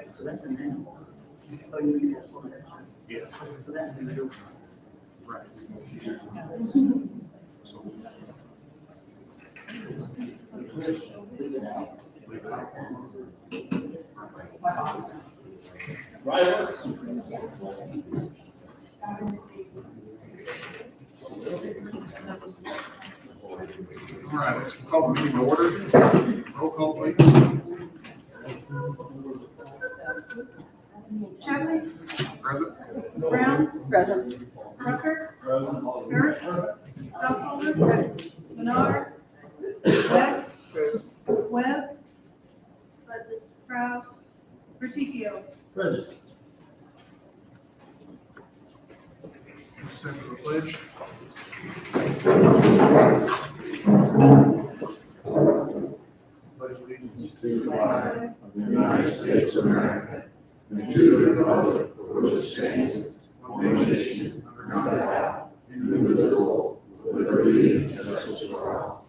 So that's a now. Oh, you need that one. Yeah. So that's a new. Right. So Leave it out. all right, let's call the meeting to order. Roll call, please. Chadwick, Present. Brown, Present. Rucker, Hurt, Householder, Menard, West, Webb, Kraus, Verticchio. Present. Stand for the pledge. Pledge allegiance To the flag of the United States of America and to the republic for which it stands, one nation, under God, indivisible, with liberty and justice for all.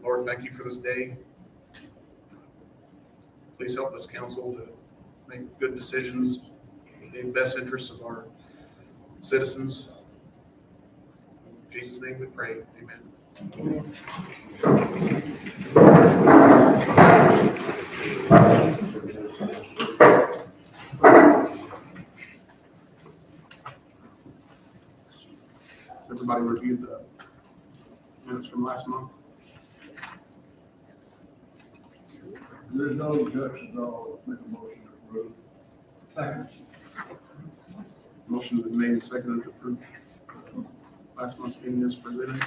Lord, thank you for this day. Please help us, council, to make good decisions in the best interests of our citizens. In Jesus' name we pray. Amen. Has everybody reviewed the minutes from last month? There's no objections, I'll make a motion to approve. Second. Motion has been made and seconded to approve last month's meeting as presented.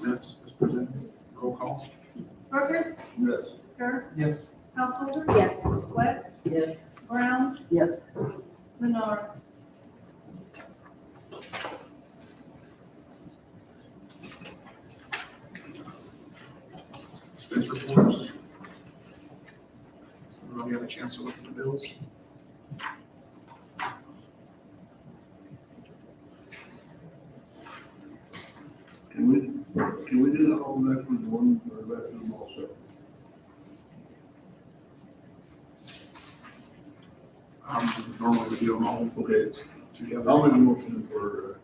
Minutes as presented. Roll call. Rucker, Yes. Hurt, Yes. Householder, Yes. West, Yes. Brown, Yes. Menard. Expense reports. Everybody have a chance to look at the bills? Can we do that all next with one, or back to them also? Normally we do them all Okay, together. I'll make a motion for,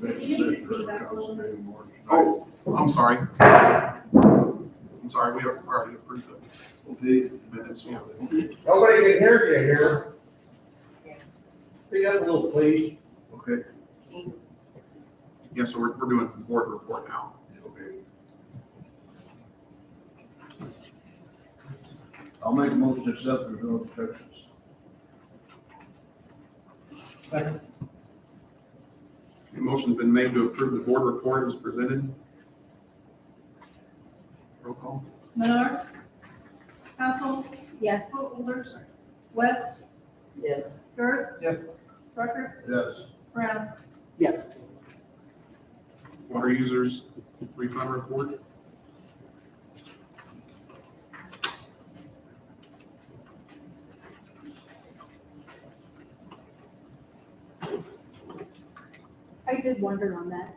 next session for the council meeting March. Oh, I'm sorry. I'm sorry, we already approved Okay. the minutes, yeah. Nobody can hear you here. Speak up a little, please. Okay. Yeah, so we're doing the board report now. Okay. I'll make a motion to accept the no objections. Second. The motion's been made to approve the board report as presented. Roll call. Menard, Householder, Yes. Householder, West, Yes. Hurt. Yes. Rucker, Yes. Brown. Yes. Water users, refund report. I did wonder on that.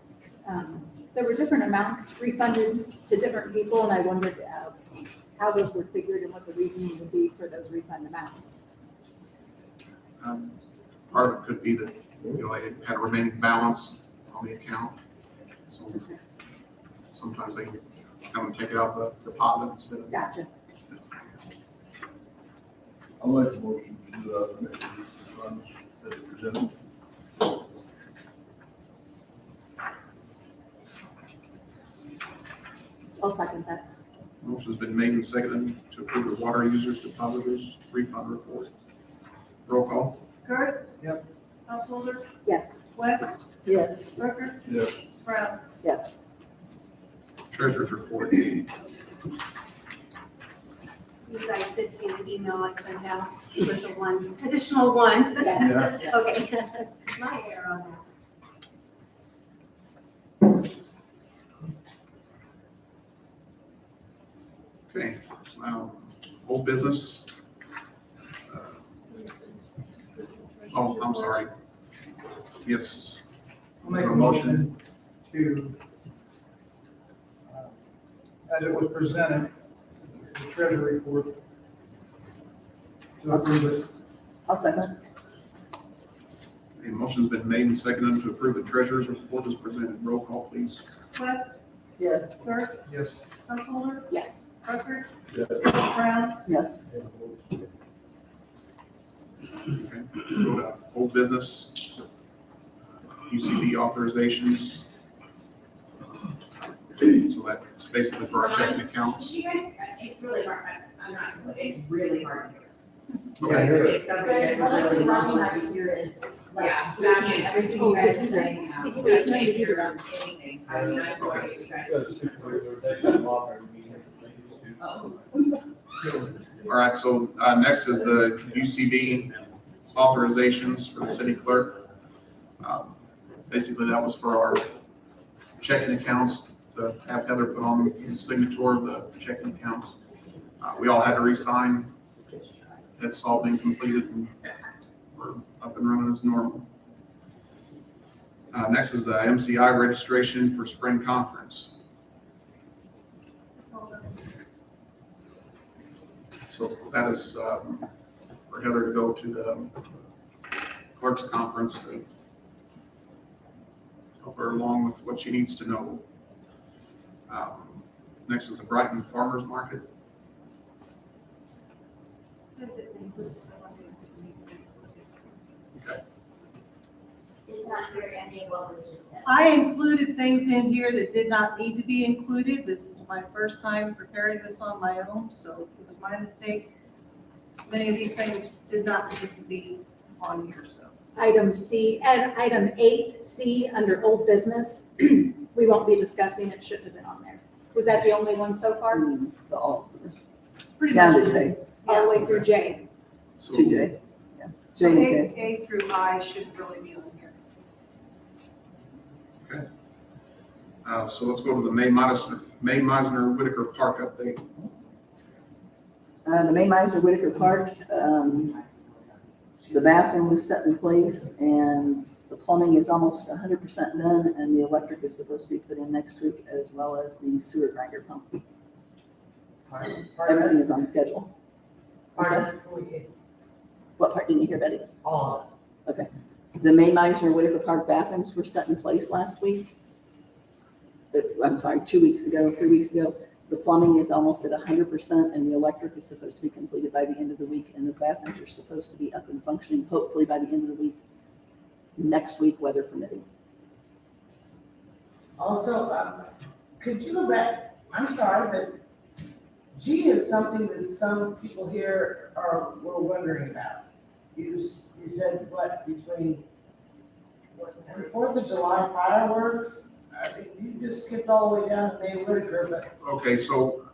There were different amounts refunded to different people, and I wondered how those were figured and what the reasoning would be for those refund amounts. Part of it could be that, they had a remaining balance on the account. So sometimes they come and take it out of the deposit instead of. Gotcha. I'll make a motion to, make the funds as presented. I'll second that. Motion's been made and seconded to approve the water users depositors refund report. Roll call. Kurt? Yes. Householder? Yes. West? Yes. Rucker? Yes. Brown? Yes. Treasurer's report. You guys did see the email I sent out with the one, additional one. Yes. Okay, my error on that. Okay, old business. Oh, I'm sorry. Yes, I'll make a motion to, as it was presented, the treasury report. To approve it. I'll second. a motion's been made and seconded to approve the treasurer's report as presented. Roll call, please. West? Yes. Kurt? Yes. Householder? Yes. Rucker? Yes. Brown? Yes. Okay, go to old business. UCB authorizations. So that's basically for our checking accounts. You guys, it's really hard, I'm not, it's really hard. Okay, It's something that we're really wrong, like here is, yeah, exactly, everything you guys are saying now. Did you I get can't it? hear anything, I mean, I'm sorry, you guys. Oh. all right, so next is the UCB authorizations for the city clerk. Basically, that was for our checking accounts, to have Heather put on the signature of the checking accounts. We all had to re-sign. It's all been completed and we're up and running as normal. Next is the MCI registration for spring conference. So that is for Heather to go to the clerk's conference to help her along with what she needs to know. Next is the Brighton Farmers Market. Okay. Did not hear any of what was just said. I included things in here that did not need to be included. This is my first time preparing this on my own, so it was my mistake. Many of these things did not need to be on here, so. Item C, and item 8C under old business, we won't be discussing, it shouldn't have been on there. Was that the only one so far? Pretty Down much. to J, All the way through J. So to J. Yeah. So J and K. A through I shouldn't really be on here. so let's go to the May Meisner Whitaker Park update. The May Miser Whitaker Park, the bathroom was set in place and the plumbing is almost 100% done and the electric is supposed to be put in next week as well as the sewer grinder pump. Everything is on schedule. I'm sorry? What part didn't you hear, Betty? Okay. The May Meisner Whitaker Park bathrooms were set in place last week. I'm sorry, 2 weeks ago, 3 weeks ago. The plumbing is almost at 100% and the electric is supposed to be completed by the end of the week and the bathrooms are supposed to be up and functioning hopefully by the end of the week, next week, weather permitting. Also, could you go back, I'm sorry, but G is something that some people here were wondering about. You said what, between, and 4th of July fireworks? I think you just skipped all the way down to May Whitaker, but Okay, so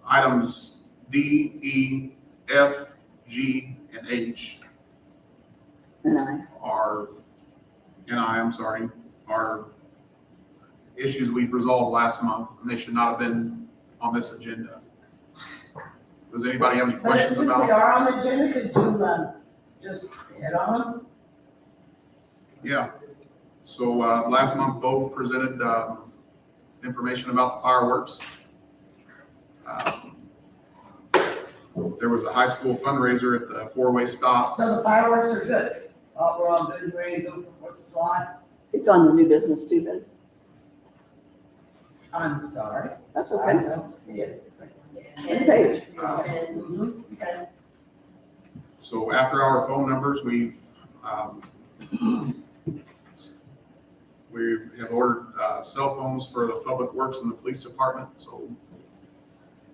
items D, E, F, G, and H And I, are issues we resolved last month, and they should not have been on this agenda. Does anybody have any But questions since they about? are on the agenda, could you, just hit on them? Yeah. So, last month, Bo presented, information about the fireworks. There was a high school fundraiser at the four-way stop. So the fireworks are good. We're all good, and ready to go for Fourth of July. It's on the new business too, Betty. I'm sorry. That's I okay. don't see it. Turn the page. Okay. So after our phone numbers, we have ordered cell phones for the public works and the police department. So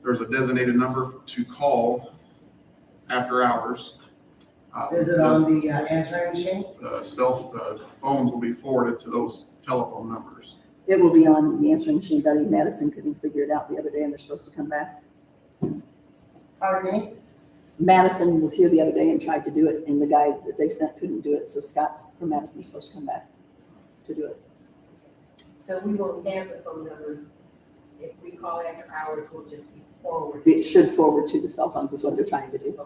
there's a designated number to call after hours. Is it on the answering machine? The phones will be forwarded to those telephone numbers. It will be on the answering machine. Betty Madison couldn't figure it out the other day and they're supposed to come back. Pardon me? Madison was here the other day and tried to do it and the guy that they sent couldn't do it. So Scott from Madison is supposed to come back to do it. So we won't have the phone numbers. If we call after hours, we'll just be forward. It should forward to the cell phones is what they're trying to do.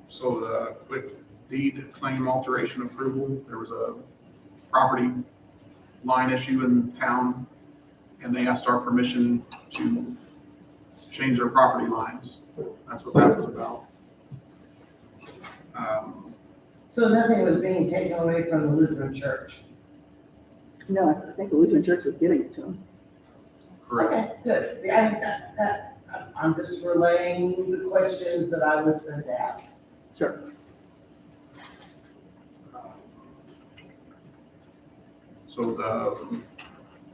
So the quick deed claim alteration approval, there was a property line issue in town, and they asked our permission to change their property lines. That's what that was about. So nothing was being taken away from the Lutheran Church? No, I think the Lutheran Church was giving it to them. Correct. Okay, good. I'm just relaying the questions that I was sent out. Sure. So the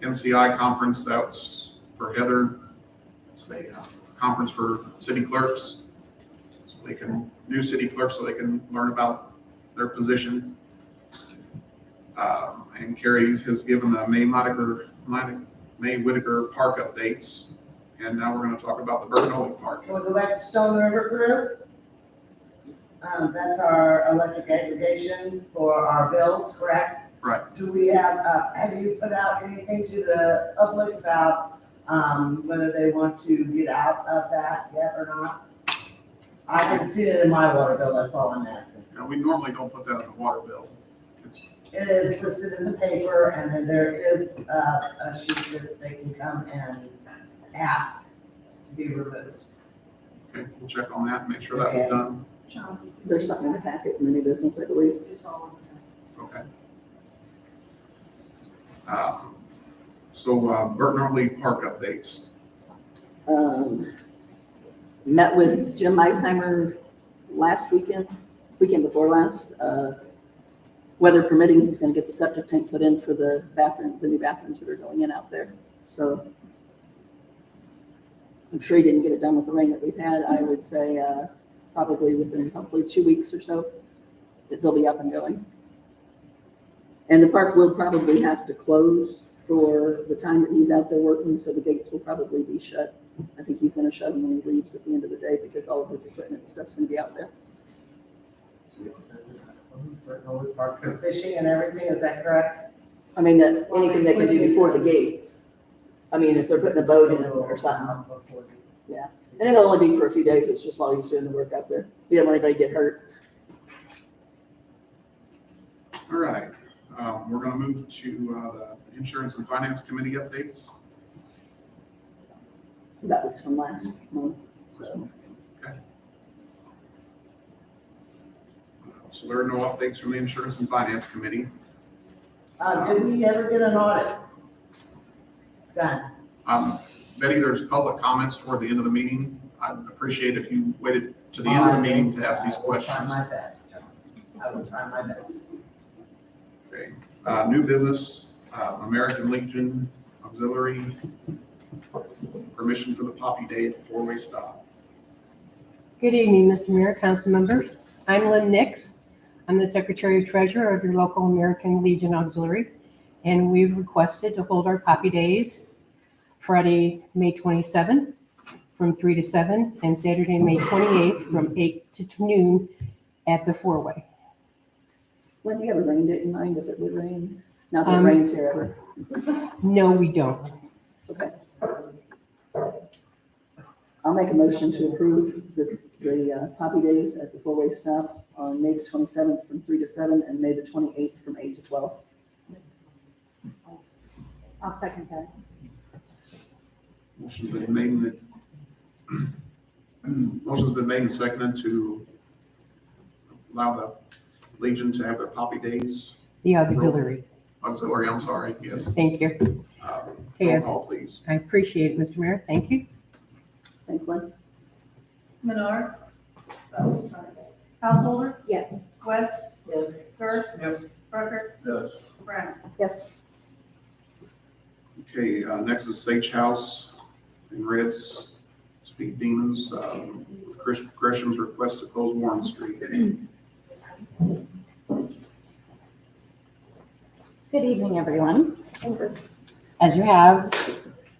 MCI conference, that's for Heather. It's a conference for city clerks. So they can, new city clerks, so they can learn about their position. And Carrie has given the May Whitaker Park updates. And now we're going to talk about the Bernoulli Park. We'll go back to Stone River Crew. That's our electric aggregation for our bills, correct? Right. Do we have you put out anything to the public about, whether they want to get out of that yet or not? I haven't seen it in my water bill, that's all I'm asking. Now, we normally don't put that in the water bill. It is listed in the paper, and then there is a sheet that they can come and ask to be removed. Okay, we'll check on that and make sure that was done. There's something in the packet in the new business, I believe. Okay. So Bernoulli Park updates. Met with Jim Eisheimer last weekend before last. Weather permitting, he's gonna get the septic tank put in for the bathroom, the new bathrooms that are going in out there. So I'm sure he didn't get it done with the rain that we've had. I would say probably within hopefully 2 weeks or so that they'll be up and going. And the park will probably have to close for the time that he's out there working, so the gates will probably be shut. I think he's gonna shut them when he leaves at the end of the day because all of his equipment and stuff's gonna be out there. For fishing and everything, is that correct? I mean, that anything they can do before the gates. I mean, if they're putting a boat in or something. Yeah, and it'll only be for a few days. It's just while he's doing the work out there. He don't want anybody to get hurt. All right, we're gonna move to the Insurance and Finance Committee updates. That was from last month. So. Okay. So there are no updates from the Insurance and Finance Committee. Did we ever get an audit done? Betty, there's public comments toward the end of the meeting. I'd appreciate if you waited to the end of the meeting to ask these questions. I will try my best. I will try my best. Okay. New business, American Legion Auxiliary, permission for the Poppy Day at the four-way stop. Good evening, Mr. Mayor, council members. I'm Lynn Nix. I'm the Secretary Treasurer of your local American Legion Auxiliary, and we've requested to hold our Poppy Days Friday, May 27th from 3 to 7, and Saturday, May 28th from 8 to noon at the four-way. When do you have a rain date in mind, if it would rain? Not that it Um, rains here ever. No, we don't. Okay. I'll make a motion to approve the Poppy Days at the four-way stop on May the 27th from 3 to 7 and May the 28th from 8 to 12. I'll second that. Motion's been made and seconded to allow the Legion to have their Poppy Days. The auxiliary. Auxiliary, I'm sorry, yes. Thank you. Roll Yes. call, please. I appreciate it, Mr. Mayor. Thank you. Thanks, Lynn. Menard? Oh, sorry. Householder? Yes. West? Yes. Bird? Yes. Rucker? Yes. Brown? Yes. Okay, next is Sage House and Reds, Speed Demons, Chris Gresham's request to close Warren Street. Good evening, everyone. As you have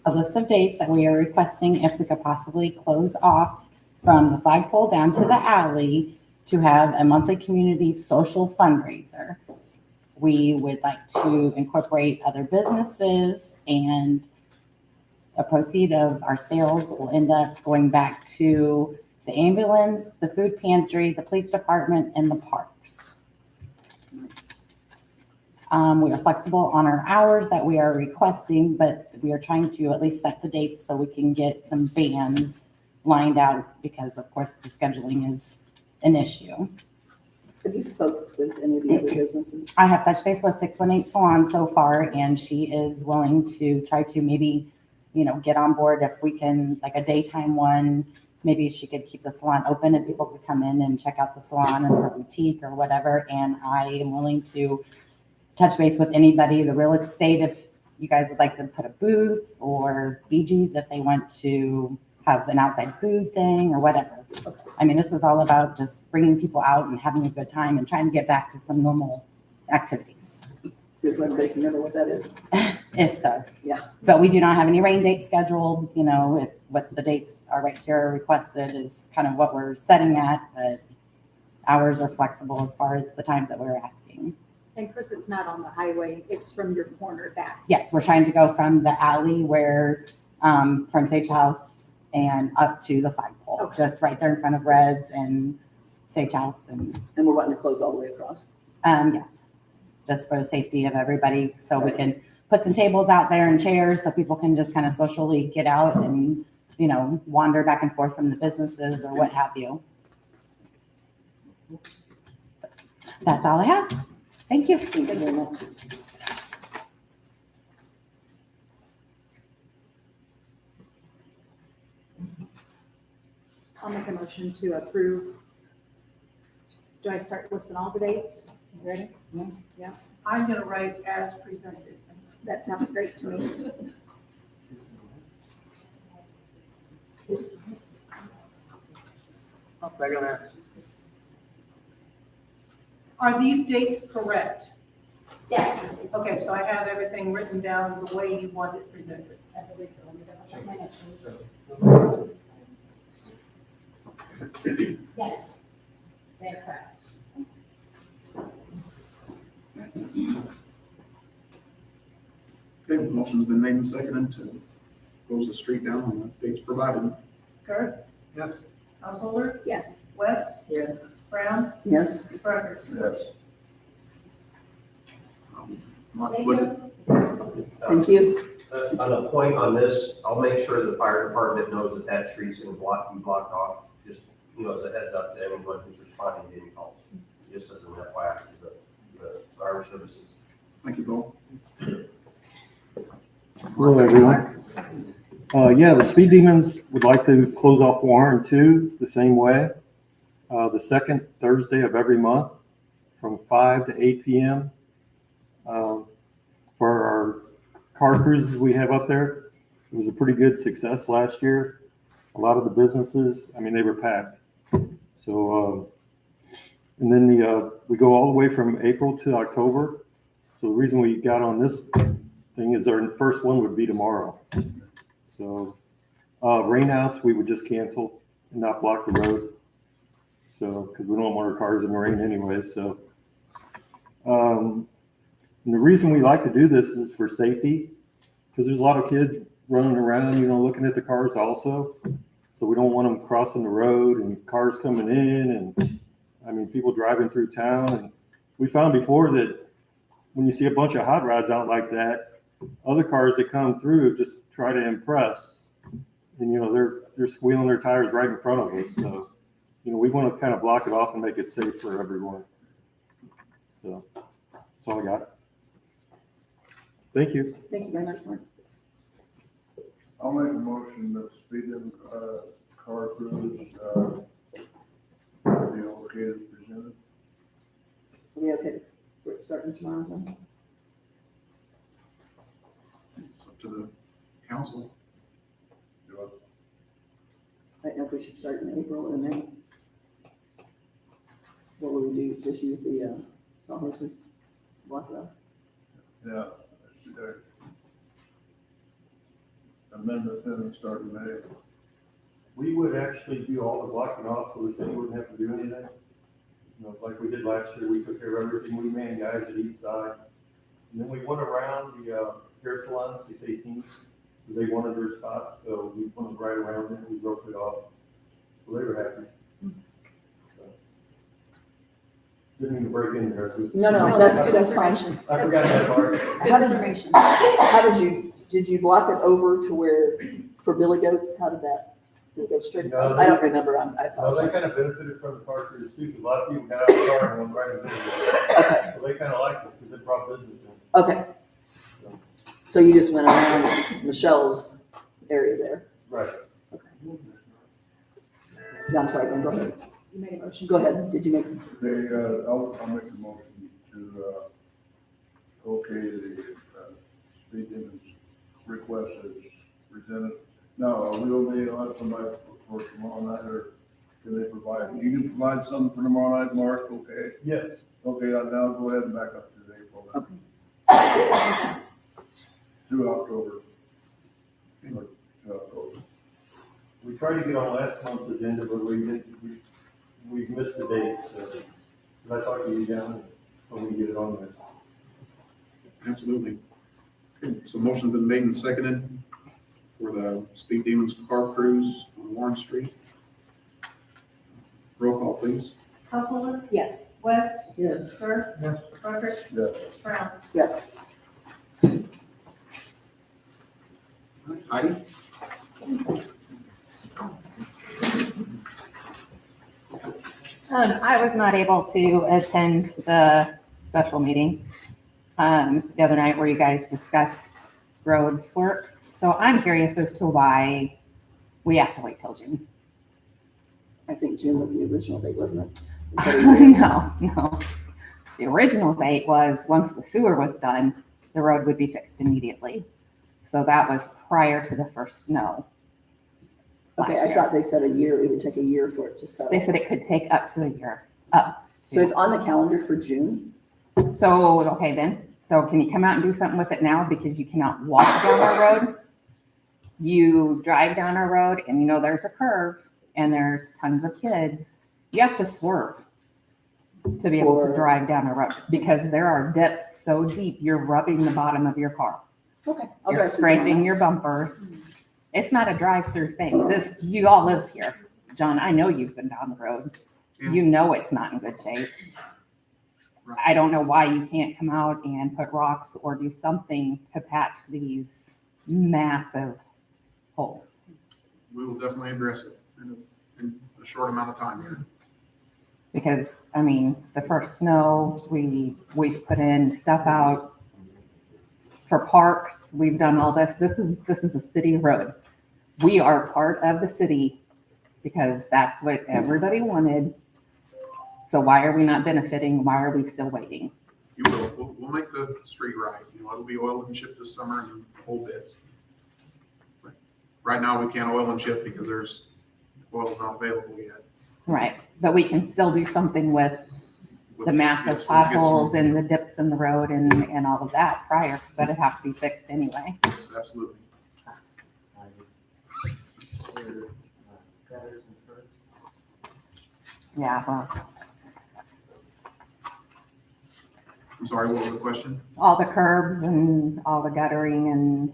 a list of dates that we are requesting, if we could possibly close off from the flagpole down to the alley to have a monthly community social fundraiser. We would like to incorporate other businesses, and a proceed of our sales will end up going back to the ambulance, the food pantry, the police department, and the parks. We are flexible on our hours that we are requesting, but we are trying to at least set the dates so we can get some bands lined out, because of course the scheduling is an issue. Have you spoke with any of the other businesses? I have touched base with 618 Salon so far, and she is willing to try to maybe, get on board if we can, like a daytime one. Maybe she could keep the salon open and people could come in and check out the salon or her boutique or whatever. And I am willing to touch base with anybody, the real estate, if you guys would like to put a booth, or BG's if they want to have an outside food thing or whatever. I mean, this is all about just bringing people out and having a good time and trying to get back to some normal activities. See if everybody can remember what that is. If so. Yeah. But we do not have any rain dates scheduled, if what the dates are right here requested is kind of what we're setting at, but hours are flexible as far as the times that we're asking. And Chris, it's not on the highway, it's from your corner back. Yes, we're trying to go from the alley from Sage House and up to the flagpole, Okay. just right there in front of Reds and Sage House and, And we're wanting to close all the way across. yes, just for the safety of everybody, so we can put some tables out there and chairs so people can just kind of socially get out and, wander back and forth from the businesses or what have you. That's all I have. Thank you. Thank you very much. I'll make a motion to approve. Do I start listing all the dates? You ready? Yeah, I'm gonna write as presented. that sounds great to me. I'll second that. Are these dates correct? Yes. Okay, so I have everything written down the way you want it presented. Yes. They're correct. Okay, motion's been made and seconded to close the street down on the dates provided. Kurt? Yes. Householder? Yes. West? Yes. Brown? Yes. Rucker? Yes. Mark Thank Flick, Thank you. On a point on this, I'll make sure the fire department knows that that street's gonna be blocked off, just, as a heads up to everyone who's responding to any calls. Just as an FYI to the fire services. thank you, Bill. Hello, everyone. The Speed Demons would like to close off Warren too, the same way. The second Thursday of every month from 5 to 8 p.m. For our car cruises we have up there, it was a pretty good success last year. A lot of the businesses, they were packed. So, and then we go all the way from April to October. So the reason we got on this thing is our first one would be tomorrow. So rainouts, we would just cancel and not block the road. So, because we don't want our cars in the rain anyway. So And the reason we like to do this is for safety, because there's a lot of kids running around, looking at the cars also. So we don't want them crossing the road and cars coming in and, people driving through town. And we found before that when you see a bunch of hot rods out like that, other cars that come through just try to impress. And, they're squealing their tires right in front of us. So, we want to kind of block it off and make it safe for everyone. So that's all I got. Thank you. Thank you very much, Mark. I'll make a motion that speeding, car crews, be okay as presented. Are we okay for it starting tomorrow then? It's up to the council. I don't know if we should start in April or May. What would we do? Just use the sawhorses, block it off? Yeah. Amendment then start in May. We would actually do all the blocking off so the city wouldn't have to do anything. Like we did last year, we took care of everything. We manned guys at each side. And then we went around the hair salon, 618th. They wanted their spots, so we went right around it. We broke it off. So they were happy. So, didn't mean to break in there. No, that's fine. I forgot that part. Did you block it over to where, for Billy Goats, how did that, did it go straight? No, I don't remember, I No, they apologize. kind of benefited from the park crews too, 'cause a lot of people got out of the car and went right into it. Okay, So they kind of liked it because it brought business in. okay. So you just went around Michelle's area there? Right. No, I'm sorry, go ahead. You made a motion. Go ahead, did you make? I'll make the motion to, okay, the, speeding request is presented. Now, will they have somebody for tomorrow night, or can they provide, you can provide something for tomorrow night, Mark, okay? Yes. Okay, I'll go ahead and back up to April then. To October. Or to October. We tried to get on last month's agenda, but we missed the date, so. But I talked to you down when we get it on there. Absolutely. Okay, so motion's been made and seconded for the Speed Demons car cruise on Warren Street. Roll call, please. Councilwoman Yes. West, Yes. Sir, Yes. Parker, Yes. Brown. Yes. Heidi? I was not able to attend the special meeting the other night where you guys discussed road work. So I'm curious as to why we have to wait till June. I think June was the original date, wasn't it? No. The original date was once the sewer was done, the road would be fixed immediately. So that was prior to the first snow. Okay, last I year. thought they said a year, it would take a year for it to settle. They said it could take up to a year. So it's on the calendar for June? So, okay then, so can you come out and do something with it now because you cannot walk down our road? You drive down our road and there's a curve and there's tons of kids. You have to swerve to be able to drive down a road because there are dips so deep, you're rubbing the bottom of your car. Okay. I'll You're drive through scraping tomorrow. your bumpers. It's not a drive-through thing. You all live here. John, I know you've been down the road. Yeah. You know it's not in good shape. Right. I don't know why you can't come out and put rocks or do something to patch these massive holes. We will definitely address it in a short amount of time here. Because, the first snow, we've put in stuff out for parks. We've done all this. This is a city road. We are part of the city because that's what everybody wanted. So why are we not benefiting? Why are we still waiting? You will, we'll make the street right. It'll be oiled and chipped this summer and the whole bit. Right now, we can't oil and chip because oil's not available yet. Right. But we can still do something with the massive Yes, we'll get some- potholes and the dips in the road and all of that prior, because that'd have to be fixed anyway. Yes, absolutely. Yeah, well, I'm sorry, what was the question? All the curbs and all the guttering and,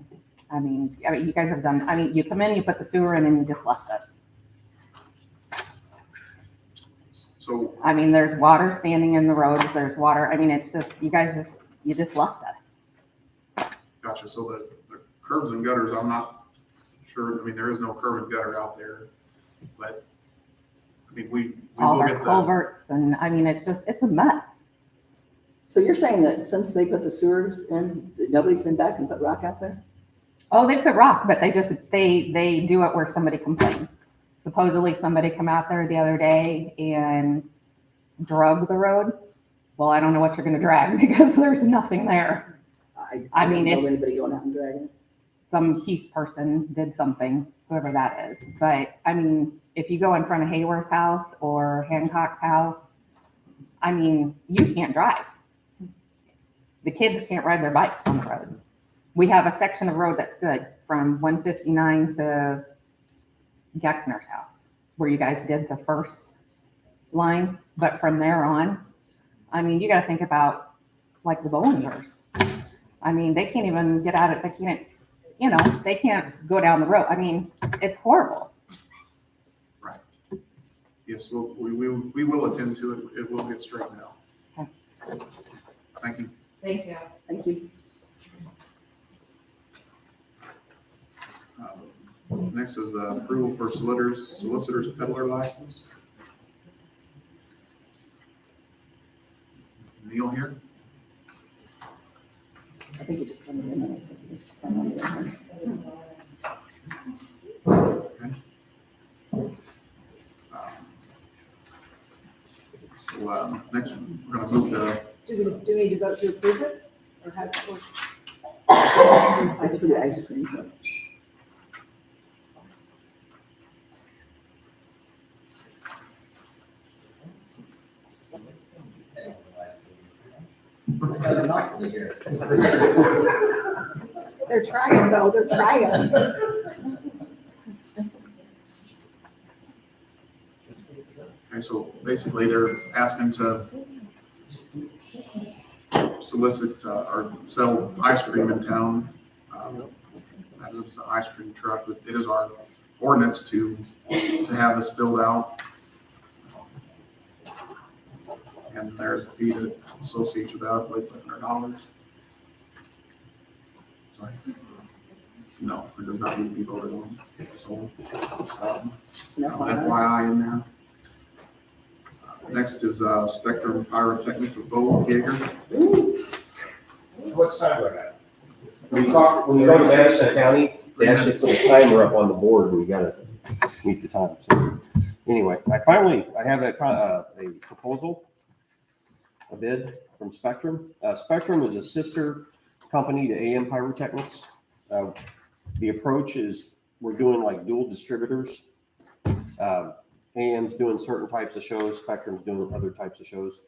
I mean, you guys have done, I mean, you come in, you put the sewer in and you just left us. So, I mean, there's water standing in the roads, there's water, I mean, it's just, you just left us. gotcha, so the curbs and gutters, I'm not sure, I mean, there is no curb and gutter out there, but, I mean, we All will our get the, culverts and, I mean, it's a mess. So you're saying that since they put the sewers in, nobody's been back and put rock out there? Oh, they put rock, but they do it where somebody complains. Supposedly somebody come out there the other day and drug the road. Well, I don't know what you're gonna drag because there's nothing there. I mean, don't know if anybody going out and dragging it. some Heath person did something, whoever that is. But I mean, if you go in front of Hayworth's house or Hancock's house, I mean, you can't drive. The kids can't ride their bikes on the road. We have a section of road that's good from 159 to Geckner's house, where you guys did the first line. But from there on, I mean, you got to think about like the Bollingers. I mean, they can't even get out of, they can't, you know, they can't go down the road. I mean, it's horrible. yes, we will attend to it, it will get straightened out. Okay. Thank you. Thank you. Thank you. Next is approval for solicitor's peddler license. Neil here? I think you just sent it in. I don't think you just sent it in. So next, we're going to move to, Do we need to vote to approve it? Or how does it work? I see the ice cream truck. They're trying though, they're trying. okay, so basically they're asking to solicit or sell ice cream in town. That is an ice cream truck, but it is our ordinance to have this filled out. And there's a fee that associates with that, I believe it's like $100. Sorry. No, it does not need to be voted on. So, it's, FYI in there. Next is Spectrum Pyrotechnics with Bo Yeager. What's time we're at? When you go to Madison County, they actually put a timer up on the board and you gotta meet the time. So anyway, I have a proposal, a bid from Spectrum. Spectrum is a sister company to AM Pyrotechnics. The approach is we're doing like dual distributors. AM's doing certain types of shows, Spectrum's doing other types of shows.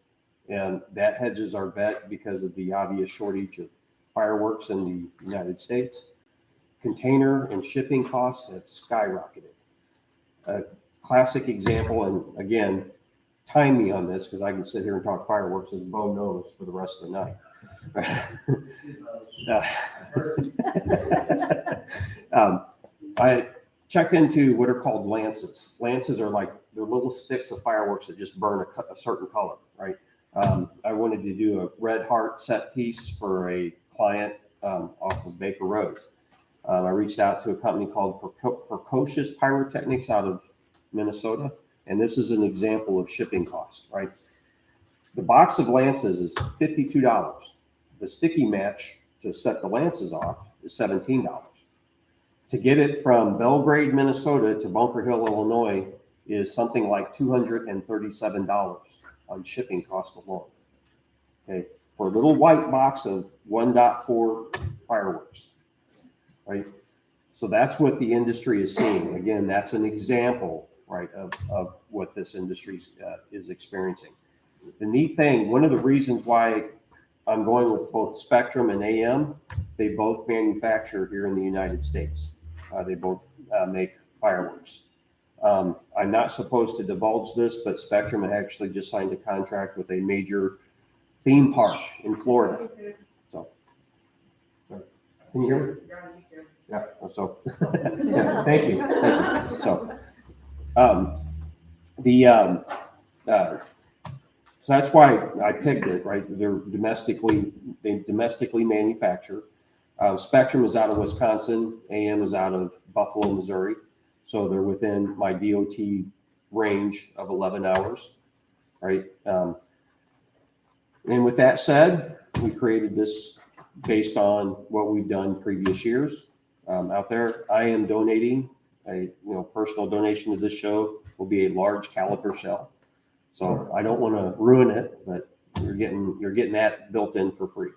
And that hedges our bet because of the obvious shortage of fireworks in the United States. Container and shipping costs have skyrocketed. A classic example, and again, time me on this because I can sit here and talk fireworks as Bo knows for the rest of the night. I checked into what are called lances. Lances are like, they're little sticks of fireworks that just burn a certain color, right? I wanted to do a red heart set piece for a client off of Baker Road. I reached out to a company called Precocious Pyrotechnics out of Minnesota, and this is an example of shipping costs, right? The box of lances is $52. The sticky match to set the lances off is $17. To get it from Belgrade, Minnesota to Bunker Hill, Illinois is something like $237 on shipping cost alone. Okay, for a little white box of 1.4 fireworks, right? So that's what the industry is seeing. Again, that's an example, right, of what this industry is experiencing. The neat thing, one of the reasons why I'm going with both Spectrum and AM, they both manufacture here in the United States. They both make fireworks. I'm not supposed to divulge this, but Spectrum actually just signed a contract with a major theme park in Florida. So, can you hear me? Yeah, so, yeah, thank you. So, so that's why I picked it, right? They domestically manufacture. Spectrum is out of Wisconsin, AM is out of Buffalo, Missouri. So they're within my DOT range of 11 hours, right? And with that said, we created this based on what we've done previous years out there. I am donating a personal donation to this show will be a large caliper shell. So I don't want to ruin it, but you're getting that built in for free.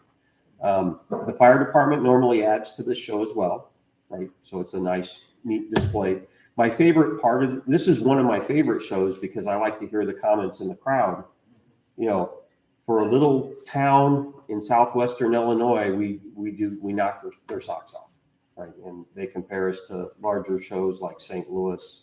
The fire department normally adds to this show as well, right? So it's a nice, neat display. My favorite part of this is one of my favorite shows because I like to hear the comments in the crowd. For a little town in southwestern Illinois, we knock their socks off, right? And they compare us to larger shows like St. Louis,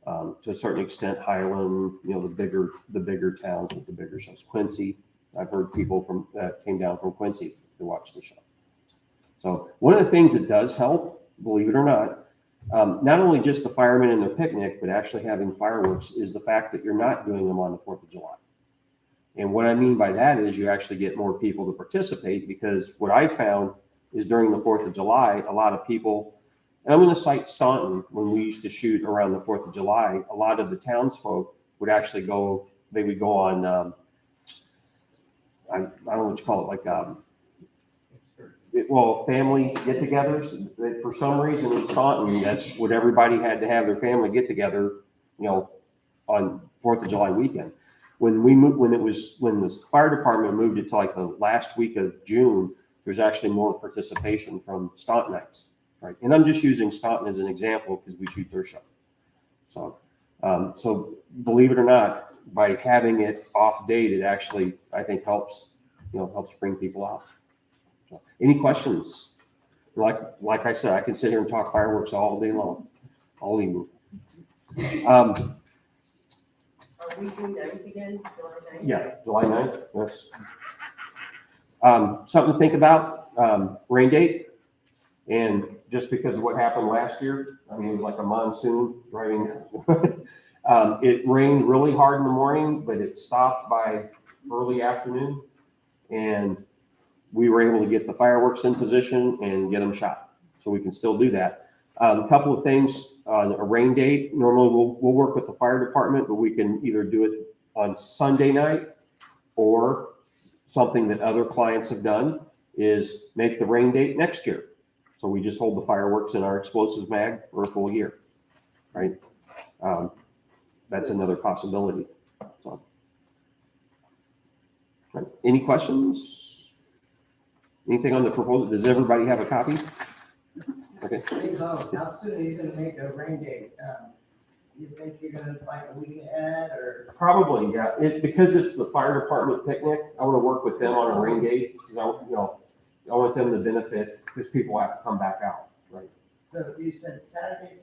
to a certain extent Highland, the bigger towns with the bigger shows. Quincy, I've heard people that came down from Quincy to watch the show. So one of the things that does help, believe it or not only just the firemen and their picnic, but actually having fireworks is the fact that you're not doing them on the 4th of July. And what I mean by that is you actually get more people to participate, because what I found is during the 4th of July, a lot of people, and I'm going to cite Staunton, when we used to shoot around the 4th of July, a lot of the townsfolk would actually go on, I don't know what you call it, like, family get-togethers. For some reason in Staunton, that's what everybody had to have their family get-together, on 4th of July weekend. When the fire department moved it to like the last week of June, there's actually more participation from Stauntonites, right? And I'm just using Staunton as an example because we shoot their show. So believe it or not, by having it off date, it actually, I think, helps bring people out. So, any questions? Like I said, I can sit here and talk fireworks all day long, all evening. Are we June 9th again, July 9th? Yeah, July 9th. Yes. Something to think about, rain date. And just because of what happened last year, I mean, it was like a monsoon driving. It rained really hard in the morning, but it stopped by early afternoon. And we were able to get the fireworks in position and get them shot. So we can still do that. A couple of things on a rain date. Normally we'll work with the fire department, but we can either do it on Sunday night, or something that other clients have done is make the rain date next year. So we just hold the fireworks in our explosives mag for a full year, right? That's another possibility. So, right. Any questions? Anything on the proposal? Does everybody have a copy? Okay. Hey, Bo, how soon are you gonna make a rain date? You think you're gonna like a week ahead or? Probably, yeah. Because it's the fire department picnic, I want to work with them on a rain date, because I want them to benefit, because people have to come back out, right? So you said Saturday?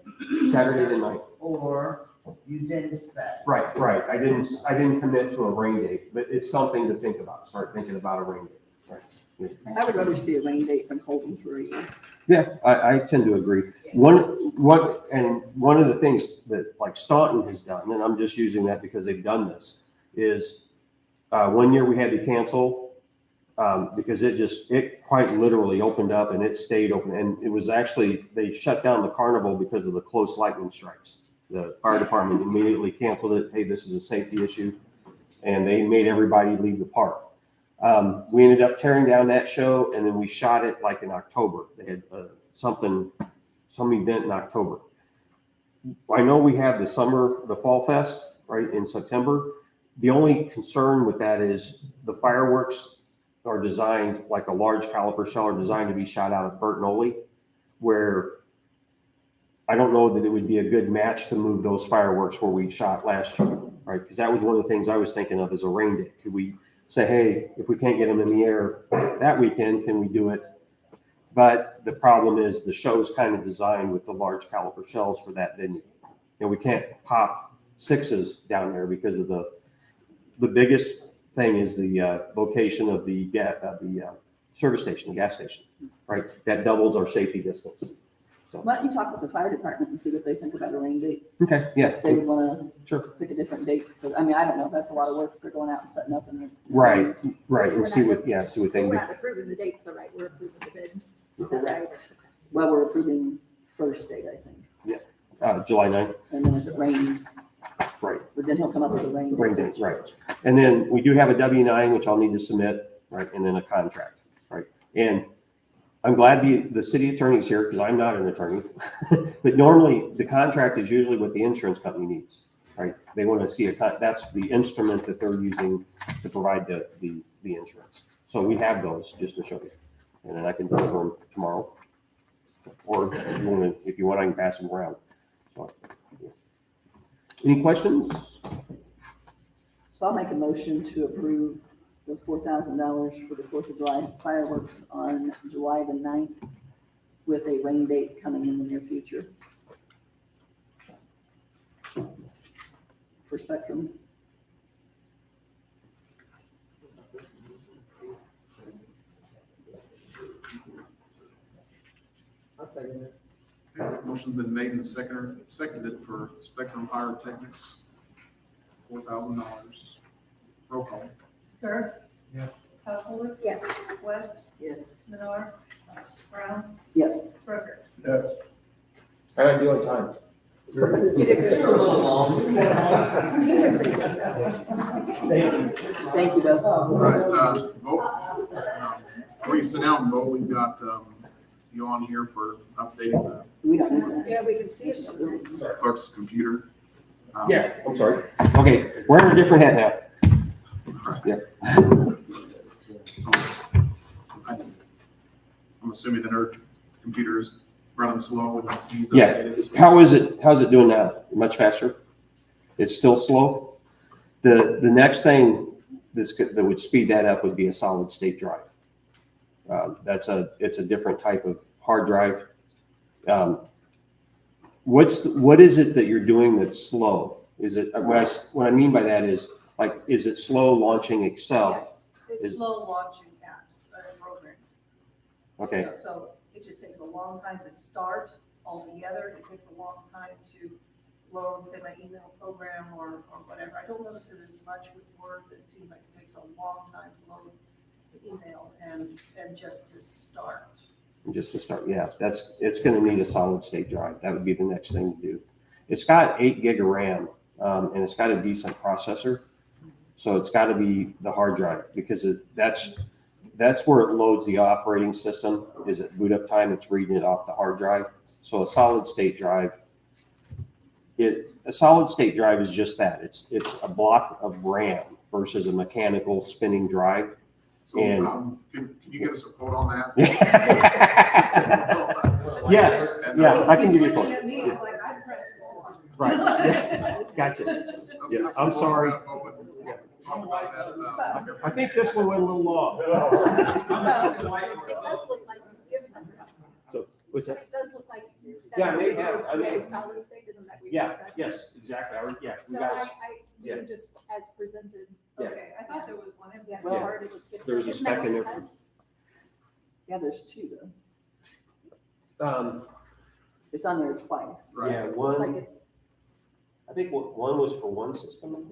Saturday night. Or you didn't set? Right. I didn't commit to a rain date, but it's something to think about. Start thinking about a rain date. Right. Yeah. I would rather see a rain date than hold them for a year. Yeah, I tend to agree. One of the things that like Staunton has done, and I'm just using that because they've done this, is one year we had to cancel because it quite literally opened up and it stayed open. And it was actually, they shut down the carnival because of the close lightning strikes. The fire department immediately canceled it. Hey, this is a safety issue. And they made everybody leave the park. We ended up tearing down that show, and then we shot it like in October. They had some event in October. I know we have the Fall Fest, right, in September. The only concern with that is the fireworks are designed, like a large caliper shell, are designed to be shot out of Bertinoli, where I don't know that it would be a good match to move those fireworks where we shot last year, right? Because that was one of the things I was thinking of as a rain date. Could we say, hey, if we can't get them in the air that weekend, can we do it? But the problem is the show is kind of designed with the large caliper shells for that venue. We can't pop 6s down there because of the biggest thing is the location of the service station, the gas station, right? That doubles our safety distance. Why don't you talk with the fire department and see what they think about a rain date? Okay, yeah. If they would want Sure. to pick a different date. I mean, I don't know. That's a lot of work if they're going out and setting up and. Right, right, We're and see not- what, yeah, see what they We're do. not approving the dates, right? We're approving the bid. Is that right? Well, we're approving first date, I think. July 9th, And then if it rains, right, but then he'll come up with a rain. rain dates, right. And then we do have a W-9, which I'll need to submit, right, and then a contract, right? And I'm glad the city attorney's here, because I'm not an attorney. But normally, the contract is usually what the insurance company needs, right? They want to see that's the instrument that they're using to provide the insurance. So we have those, just to show you. And then I can deliver them tomorrow. Or if you want, I can pass them around. So, yeah. Any questions? So I'll make a motion to approve the $4,000 for the 4th of July fireworks on July the 9th with a rain date coming in the near future. For Spectrum. I'll second it. Okay, motion's been made and seconded for Spectrum Pyrotechnics, $4,000. Roll call. Dirk? Yeah. Householder? Yes. West? Yes. Menard? Brown? Yes. Rucker? Yes. All right, you on time. You did good. You're a little long. You did pretty good. Thank you. Thank you, both. All right, vote. Before you sit down and vote, we've got you on here for updating We don't need that. Yeah, we can see it. the clerk's computer. Yeah, I'm sorry. Okay, we're in a different hat now. Yeah. I'm assuming that her computer's running slow and needs Yeah. updated. How's it doing now? Much faster? It's still slow? The next thing that would speed that up would be a solid state drive. It's a different type of hard drive. What is it that you're doing that's slow? Is it, what I mean by that is, like, is it slow launching Excel? Yes, it's slow launching apps and programs. Okay, You know, so it just takes a long time to start altogether. It takes a long time to load, say, my email program or whatever. I don't notice it as much with Word, but it seems like it takes a long time to load the email and just to start. just to start, yeah, it's gonna need a solid state drive. That would be the next thing to do. It's got 8 gig of RAM, and it's got a decent processor. So it's gotta be the hard drive, because that's where it loads the operating system, is at boot up time, it's reading it off the hard drive. So a solid state drive, a solid state drive is just that. It's a block of RAM versus a mechanical spinning drive. So, And- can you give us a quote on that? Yes, yeah, I can give you a quote. He's looking at me like I pressed this. Right, gotcha. Yeah, I'm sorry. Talk about that. I think this one went a little long. It does look like you've given them. So, what's that? It does look like. Yeah, they have. I mean- Solid state, isn't that what you Yeah, just said? yes, exactly. Yeah, we So got it. we Yeah. just as presented. Yeah. Okay, I thought there was one in Yeah, there. it's hard, it's getting. There's a isn't that spec in what it there. says? Yeah, there's 2 though. Yeah, It's on there twice. Right. It's like one, it's, I think one was for one system.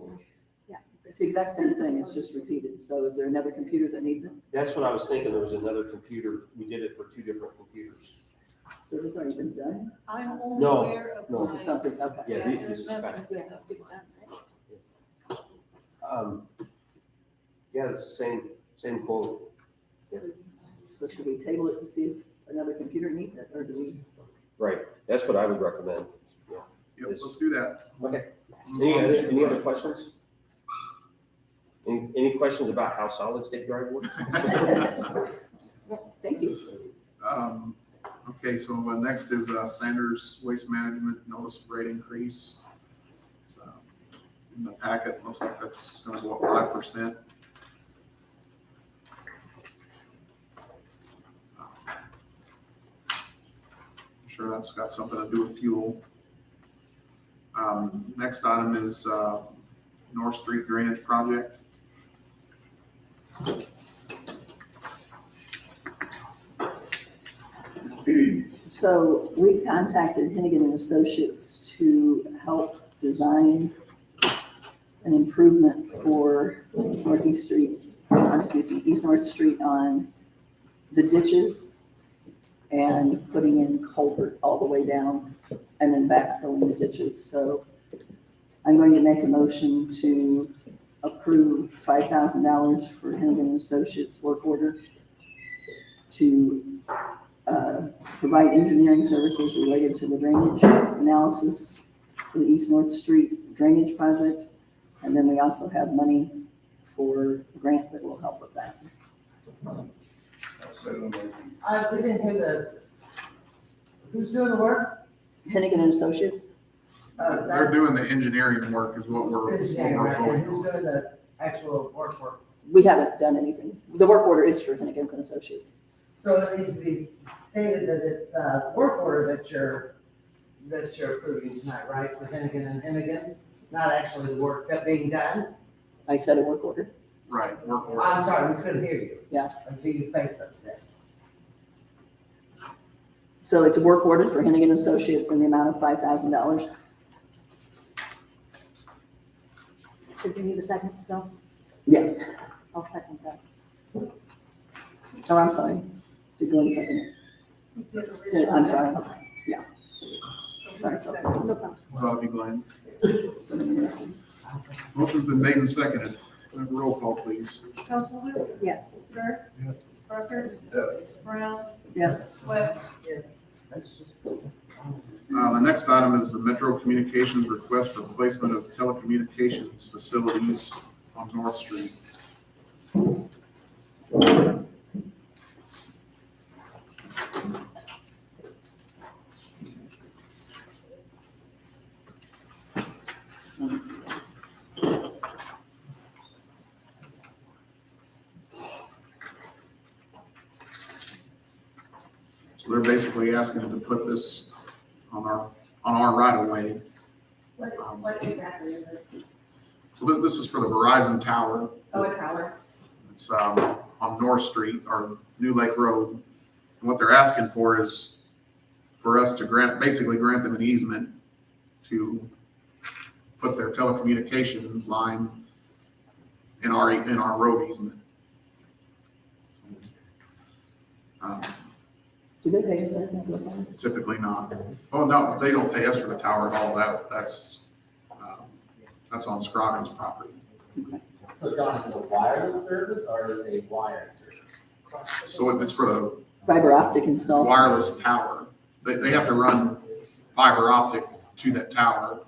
It's the exact same thing. It's just repeated. So is there another computer that needs it? That's what I was thinking. There was another computer. We did it for 2 different computers. So is this already been done? I'm only No, aware of. no. This is something, okay. Yeah, this is spec. yeah, let's get it done, right? Yeah, it's the same quote. So should we table it to see if another computer needs it, or do we? Right, that's what I would recommend. Yep, let's do that. Okay. Any other questions? Any questions about how solid state drive works? Thank you. Okay, so next is Sanders Waste Management notice of rate increase. So, in the packet, looks like that's gonna go up 5%. I'm sure that's got something to do with fuel. Next item is North Street Drainage Project. So we contacted Hennigan and Associates to help design an improvement for Northeast Street, East North Street on the ditches and putting in culvert all the way down and then backfilling the ditches. So I'm going to make a motion to approve $5,000 for Hennigan and Associates work order to provide engineering services related to the drainage analysis for the East North Street drainage project. And then we also have money for a grant that will help with that. We didn't hear who's doing the work? Hennigan and Associates? They're doing the engineering work is what we're Engineering, right, and going who's doing the actual work? We haven't done anything. The work order is for Hennigan and Associates. So it needs to be stated that it's a work order that you're approving tonight, right, for Hennigan and Hennigan? Not actually the work that's being done? I said a work order. Right, work order. I'm sorry, we couldn't hear you. Yeah. Until you face us, yes. So it's a work order for Hennigan and Associates in the amount of $5,000. So do you need a second still? Yes. I'll second that. Oh, I'm sorry. Did you want to second it? I'm sorry. Yeah. Sorry, so sorry. No problem. That'll be Glenn. So many directions. Motion's been made and seconded. Have a roll call, please. Councilwoman? Yes. Burke? Parker? Brown? Yes. West? The next item is the Metro Communications request for placement of telecommunications facilities on North Street. So they're basically asking to put this on our right of way. What exactly is it? So this is for the Verizon tower. Oh, a tower. It's on North Street or New Lake Road. And what they're asking for is for us to basically grant them an easement to put their telecommunication line in our road easement. Do they pay us anything for the time? Typically not. Oh, no, they don't pay us for the tower at all. That's on Scroggins property. So John, is it a wireless service or is it a wired service? So it's for the Fiber optic install. wireless tower. They have to run fiber optic to that tower.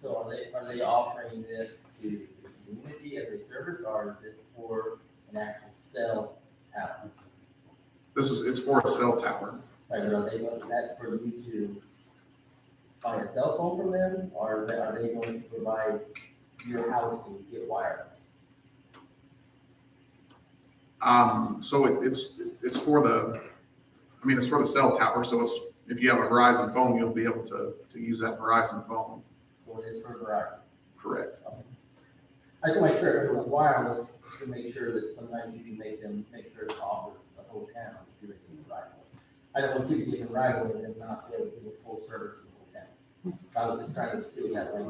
So are they offering this to the community as a service or is it for an actual cell tower? It's for a cell tower. Like, are they going, that for you to buy a cell phone from them or are they going to provide your house to get wireless? So it's for it's for the cell tower. So if you have a Verizon phone, you'll be able to use that Verizon phone. Or is it for Verizon? Correct. I just want to make sure if it was wireless, to make sure that sometimes you can make sure it's offered the whole town if you're getting right away. I don't want you to get right away and not be able to give a full service in the whole town. So I was just trying to do that way.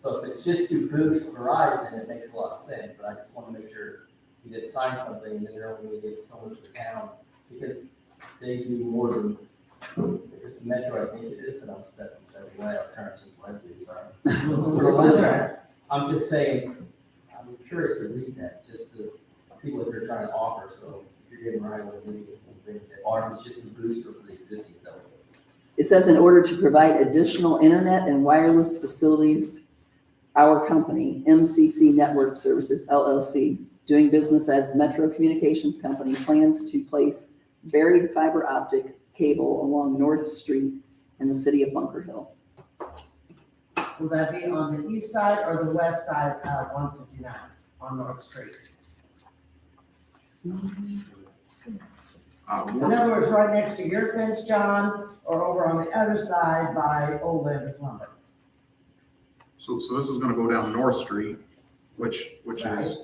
So if it's just to boost Verizon, it makes a lot of sense, but I just want to make sure you did sign something and then they're only going to give so much to the town because they do more than, if it's Metro, I think it is, and I'm stepping away, I'll turn it just what I do, sorry. I'm just saying, I'm curious to read that, just to see what they're trying to offer, so if you're getting right away, maybe or if it's just a booster for the existing cells. It says in order to provide additional internet and wireless facilities, our company, MCC Network Services LLC, doing business as Metro Communications Company, plans to place buried fiber optic cable along North Street in the city of Bunker Hill. Will that be on the east side or the west side of 159 on North Street? In other words, right next to your fence, John, or over on the other side by Old Landers Lumber? So this is going to go down North Street, which is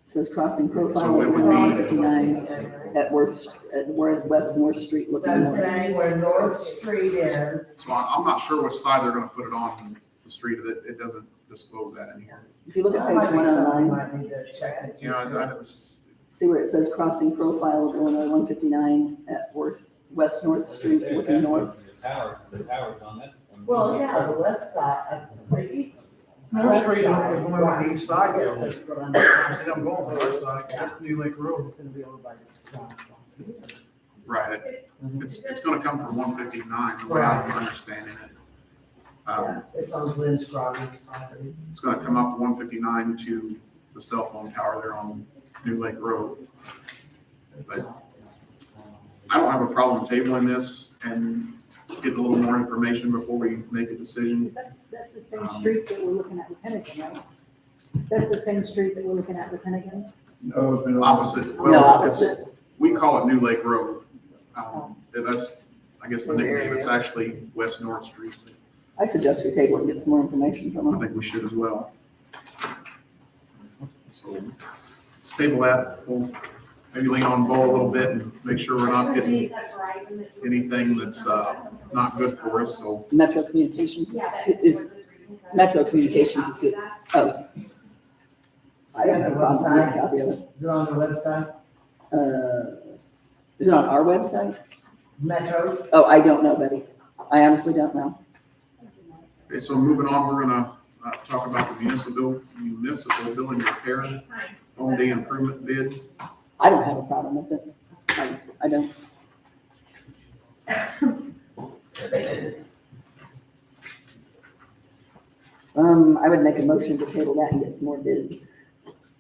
Says crossing profile So it at would be- 159 at West North Street So looking I'm north. saying where North Street is, So I'm not sure which side they're gonna put it on the street. It doesn't disclose that in here. If you look at that page might be something we 109, might need to check into. You know, it's, see where it says crossing profile of Illinois 159 at West North Street looking north. The tower's on that. Well, yeah, the west side, North Street is only on the east side, Yes, though. that's what I'm saying. I'm going on the west side, that's New Lake Road. It's gonna be over by the. right. It's gonna come from 159, the way I'm understanding it. Yeah, it's on Glenn Scroggs' property. It's gonna come up 159 to the cell phone tower there on New Lake Road. But I don't have a problem tabling this and getting a little more information before we make a decision. That's the same street that we're looking at with Hennigan, right? That's the same street that we're looking at with Hennigan? No, it's been. Opposite. No, Well, it's, opposite. we call it New Lake Road. That's, I guess, the nickname. It's actually West North Street. I suggest we table it and get some more information from I them. think we should as well. So let's table that. We'll maybe lean on Bo a little bit and make sure we're not getting anything that's not good for us. So Metro Communications is Metro Communications is who, oh. I don't have a problem with that copy of it. Is it on the website? Is it on our website? Metros? Oh, I don't know, Betty. I honestly don't know. okay, so moving on, we're gonna talk about the municipal building repair home day improvement bid. I don't have a problem with it. I don't. I would make a motion to table that and get some more bids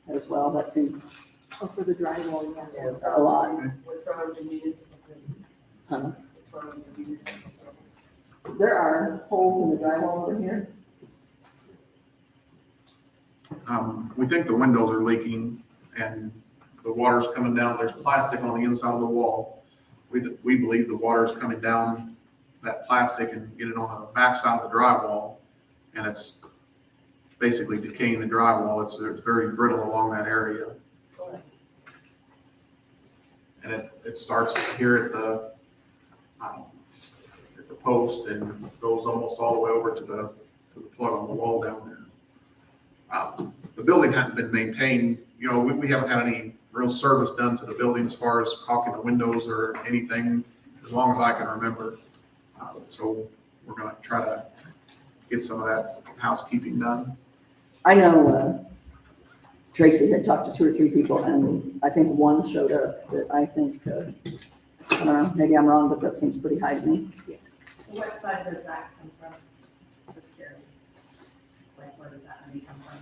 as well. That seems Oh, for the drywall, yeah. a lot. What's wrong with the municipal? Huh? What's wrong with the municipal? There are holes in the drywall over here. We think the windows are leaking and the water's coming down. There's plastic on the inside of the wall. We believe the water's coming down that plastic and getting on the backside of the drywall. And it's basically decaying the drywall. It's very brittle along that area. And it starts here at the post and goes almost all the way over to the plug on the wall down there. The building hadn't been maintained. You know, we haven't had any real service done to the building as far as caulking the windows or anything, as long as I can remember. So we're gonna try to get some of that housekeeping done. I know Tracy had talked to 2 or 3 people, and I think one showed up that I think, I don't know, maybe I'm wrong, but that seems pretty high to me. What fund does that come from? Just curious. Like, where does that money come from?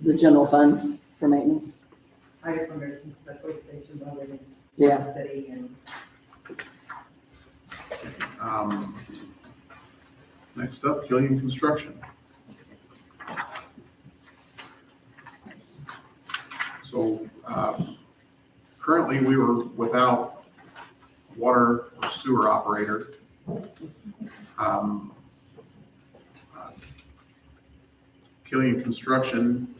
The general fund for maintenance. I just wondered, since the police station's already in Yeah. the city and. Next up, Killian Construction. So currently, we were without water or sewer operator. Killian Construction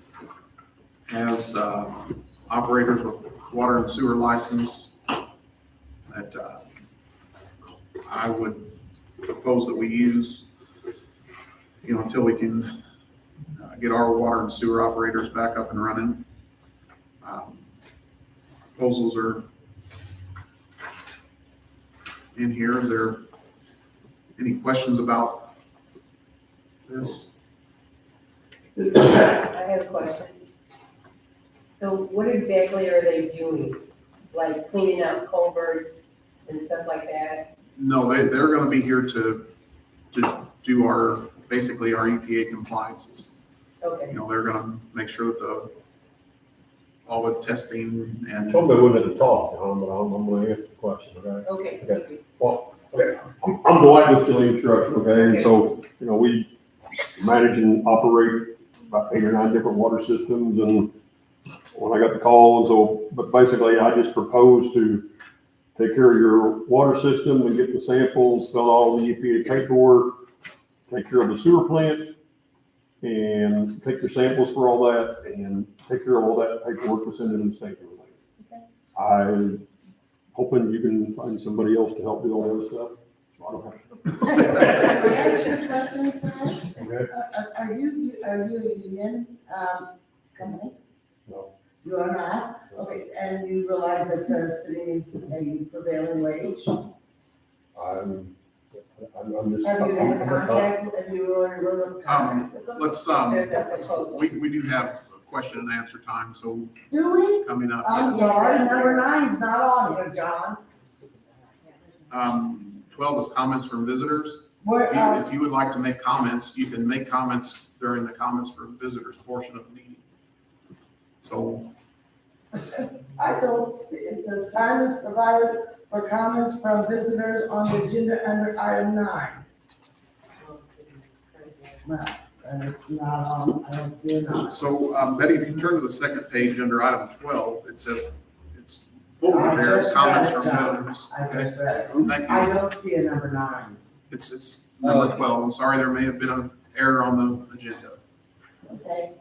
has operators with water and sewer license that I would propose that we use, you know, until we can get our water and sewer operators back up and running. Proposals are in here. Is there any questions about this? I have a question. So what exactly are they doing? Like cleaning up culverts and stuff like that? No, they're gonna be here to do our, basically our EPA compliances. Okay. You know, they're gonna make sure that all the testing and. Told me we wouldn't have talked, but I'm gonna answer the question, okay? Okay. Okay. Well, okay, I'm Dwight with Killian Construction, okay, and so, you know, we manage and operate about 8 or 9 different water systems, and when I got the call, and so, but basically, I just proposed to take care of your water system and get the samples, fill out all the EPA paperwork, take care of the sewer plant, and take their samples for all that and take care of all that paperwork to send in the state. I'm hoping you can find somebody else to help do all that stuff. So I don't have to. Can I ask you a question, sir? Okay. Are you a union, company? No. You are not? Okay, and you realize that the city needs to pay you prevailing wage? I'm just. Have you had a contract, have you already wrote a contract with them? Let's, There's a proposal. we do have a question and answer time, so Do we? coming up. I'm sorry, number 9's not on here, John. 12 is comments from visitors. What, If you would like to make comments, you can make comments during the comments for visitors portion of the meeting. So, I don't see, it says time is provided for comments from visitors on the agenda under item 9. Well, and it's not on, I don't see it on. so Betty, if you turn to the second page under item 12, it says, it's bolded there, it's comments from visitors. I Okay, just read it. thank I you. don't see a number 9. It's number 12. I'm sorry, there may have been an error on the agenda. Okay.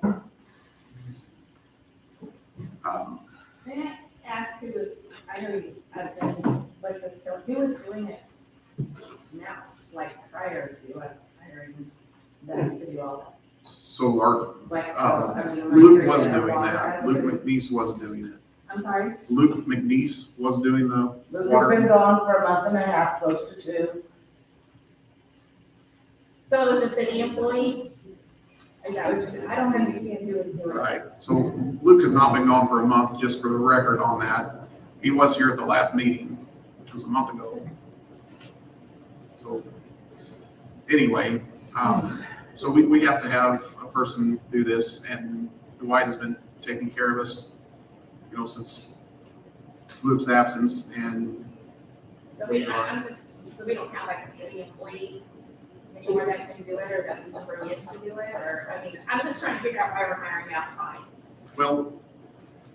May I ask who was, I know you have been like this, so who is doing it now, like prior to us hiring them to do all So our, that? Like, so, I mean, Luke like, was you're doing gonna that. walk Luke around- McNeese was doing it. I'm sorry? Luke McNeese was doing the Luke has water. been gone for a month and a half, close to 2. So it was a city employee? I don't understand who is doing it. Right, so Luke has not been gone for a month, just for the record on that. He was here at the last meeting, which was a month ago. So, anyway, so we have to have a person do this, and Dwight has been taking care of us, you know, since Luke's absence, and So I'm just, so we don't have like a city employee anywhere that can do it, or that we can bring in to do it, or, I mean, I'm just trying to figure out why we're hiring outside. well,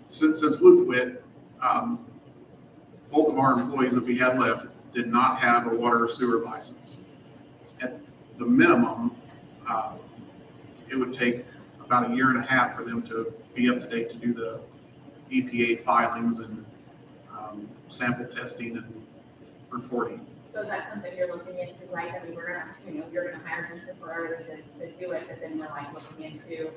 since Luke quit, both of our employees that we had left did not have a water or sewer license. At the minimum, it would take about a year and a half for them to be up to date to do the EPA filings and sample testing and reporting. So that's something you're looking into, like, I mean, we're gonna, you know, you're gonna hire them temporarily to do it, but then we're like looking into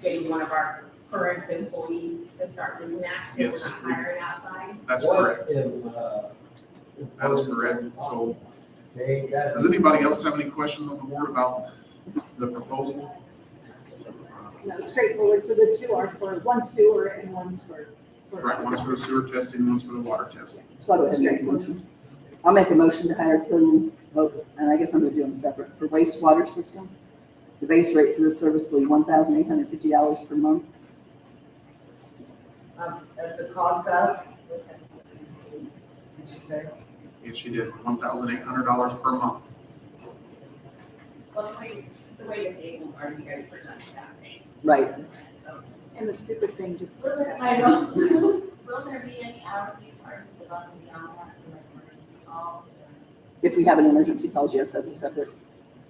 getting one of our current employees to start doing that, so we're Yes. not hiring outside. That's What correct. That is correct. So, Okay, that's. does anybody else have any questions on the board about the proposal? No, straightforward, so the 2 are for one sewer and one's for. Right, one's for the sewer testing, one's for the water testing. So I would make a motion. I'll make a motion to hire Killian, and I guess I'm gonna do them separate. For wastewater system, the base rate for this service will be $1,850 per month. At the cost of? Did you say? Yes, she did, $1,800 per month. Well, the way the tables are, you guys present that thing. Right. And the stupid thing just. I know. Will there be any hourly charges above and beyond that, for like emergency calls, or If we have any emergency calls, yes, that's a separate.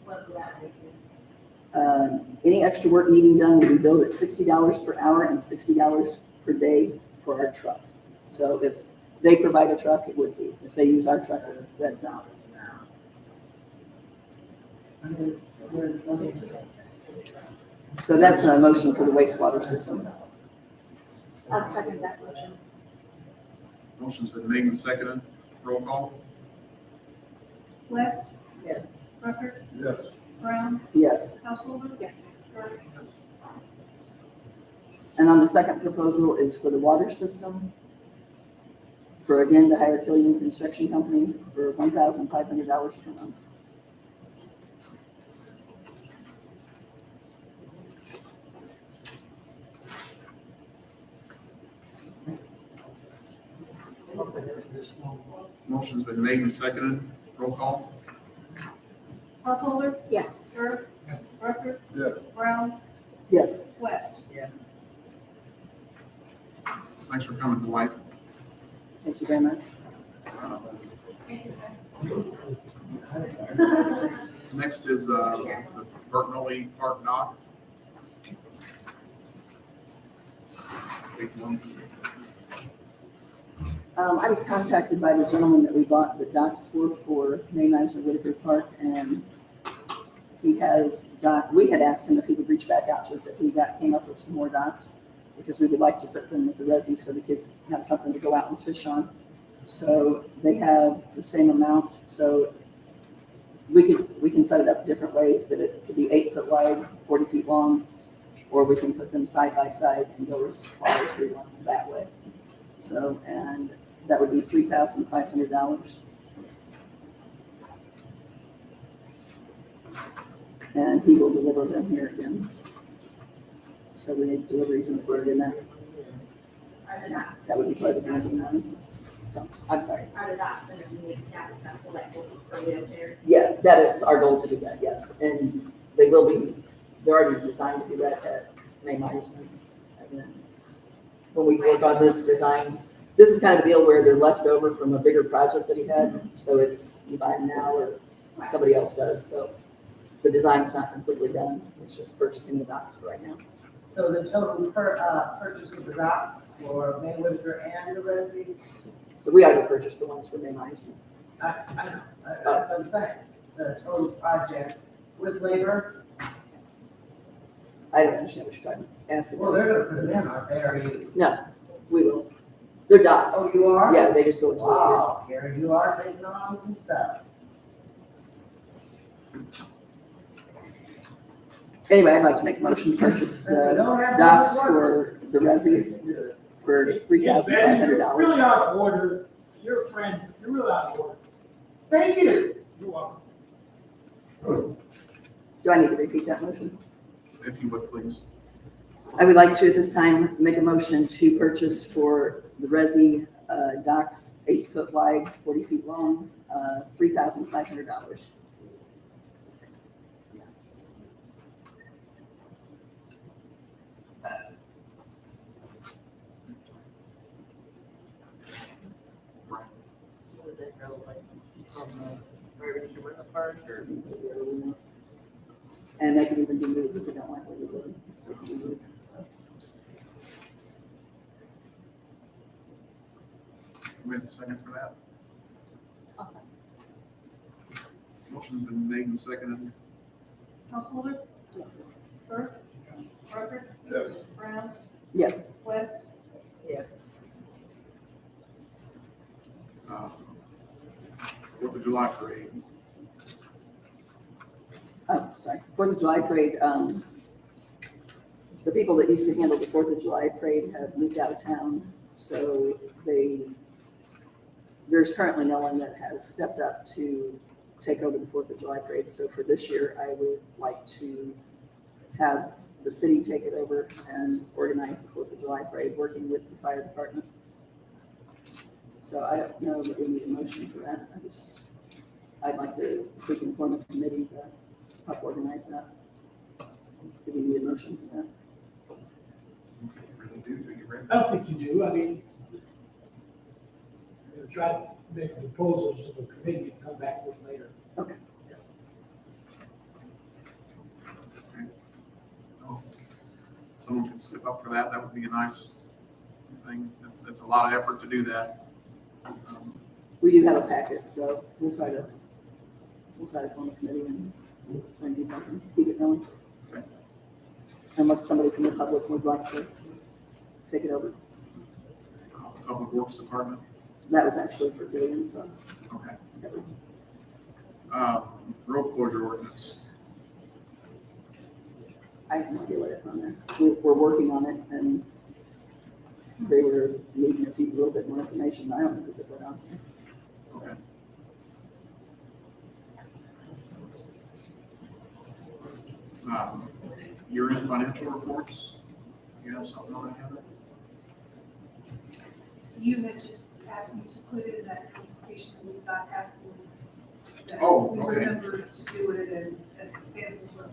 what would that be? Any extra work needing done will be billed at $60 per hour and $60 per day for our truck. So if they provide a truck, it would be. If they use our truck, that's not. So that's a motion for the wastewater system. I'll second that motion. Motion's been made and seconded. Roll call? West, Yes. Rucker, Yes. Brown, Yes. Householder, Yes. Burke. And on the second proposal is for the water system. For again, to hire Killian Construction Company for $1,500 per month. Motion's been made and seconded. Roll call? Householder, Yes. Burke, Rucker, Yes. Brown, Yes. West. Thanks for coming, Dwight. Thank you very much. Next is the Bertnolli Park dock. Page one. I was contacted by the gentleman that we bought the docks for May Miser Whitaker Park, and he has we had asked him if he would reach back out to us if he came up with some more docks, because we would like to put them with the resi so the kids have something to go out and fish on. So they have the same amount, so we can set it up different ways, but it could be 8 foot wide, 40 feet long, or we can put them side by side and go as far as we want that way. So, and that would be $3,500. And he will deliver them here again. So we need deliveries included in that. Are the docks, That would be part of the money. So, I'm sorry. are the docks gonna be accessible, like, for wheelchairs? Yeah, that is our goal to do that, yes. And they will be, they're already designed to do that at May Myers. And then when we work on this design, this is kind of a deal where they're left over from a bigger project that he had. So it's, you buy them now or somebody else does. So the design's not completely done. It's just purchasing the docks for right now. So the total purchase of the docks for May Whitaker and the resi, So we already purchased the ones for May Myers. that's what I'm saying. The total project with labor, I don't understand what you're trying to ask. well, they're gonna put them in, aren't they, or you? No, we will. They're docks. Oh, you are? Yeah, they just go into Wow, Gary, you are taking on some stuff. Anyway, I'd like to make a motion to purchase the docks for the resi for $3,500. Really out of order. You're a friend. You're really out of order. Thank you. You're welcome. Do I need to repeat that motion? If you would, please. I would like to at this time make a motion to purchase for the resi docks, 8 foot wide, 40 feet long, $3,500. And they can even be moved if we don't like what we're doing. They can be moved. We have a second for that. Motion's been made and seconded. Householder? Yes. Burke? Parker? Yes. Brown? Yes. West? Yes. 4th of July parade. Oh, sorry, 4th of July parade, the people that used to handle the 4th of July parade have moved out of town, so there's currently no one that has stepped up to take over the 4th of July parade. So for this year, I would like to have the city take it over and organize the 4th of July parade, working with the fire department. So I don't know that we need a motion for that. I'd like to, if we can form a committee to help organize that. Do we need a motion for that? Really do you, Rick? I don't think you do. I mean, try to make proposals to the committee and come back with later. Okay. Someone could step up for that. That would be a nice thing. It's a lot of effort to do that. We do have a packet, so we'll try to form a committee and do something, keep it going. Okay. Unless somebody from the public would like to take it over. Public Works Department. That was actually for Gillian, so. Okay. it's covered. Road closure ordinance. I have no idea what it's on there. We're working on it, and they were needing a little bit more information. I don't know if they put that on there. Okay. Year-end financial reports. You have something on that, Heather? You had just asked me to put in that application, we got asking that Oh, we okay. remember to do it and samples of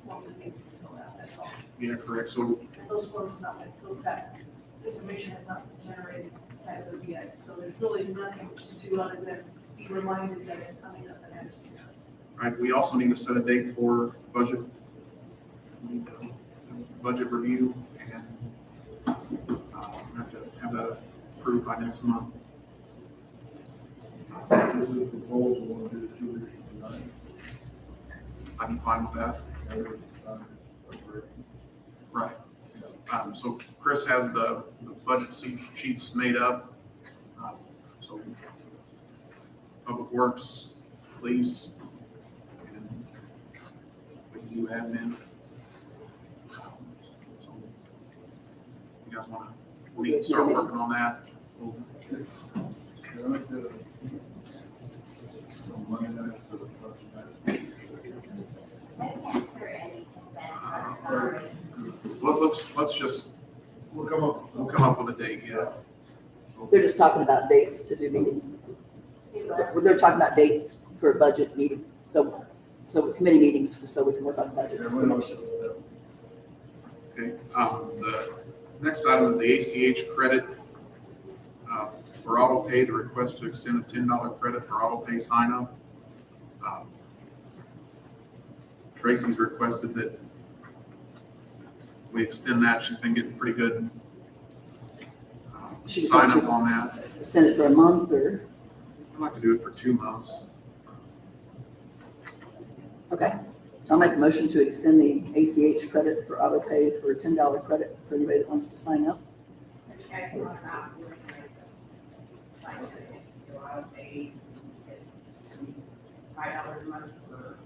one of the things to fill out, that's all. Yeah, correct. So, And those forms have not been filled out, information has not been generated as of yet, so there's really nothing to do other than be reminded that it's coming up and has to be done. right, we also need to set a date for budget. Budget review and We have to have that approved by next month. This is a proposal, we'll do the 2 weeks tonight. I'm fine with that. Right. So Chris has the budget sheets made up. So Public Works, Police, and we can do admin. So you guys want to, we can start working on that. Let's just, we'll come up with a date, yeah. They're just talking about dates to do meetings. They're talking about dates for a budget meeting, so committee meetings, so we can work on budgets. Okay, the next item is the ACH credit for auto pay, the request to extend a $10 credit for auto pay sign up. Tracy's requested that we extend that. She's been getting pretty good sign up on that. Extend it for a month, or? I'd like to do it for 2 months. Okay, so I'll make a motion to extend the ACH credit for auto pay for a $10 credit for anybody that wants to sign up. $5 a month for,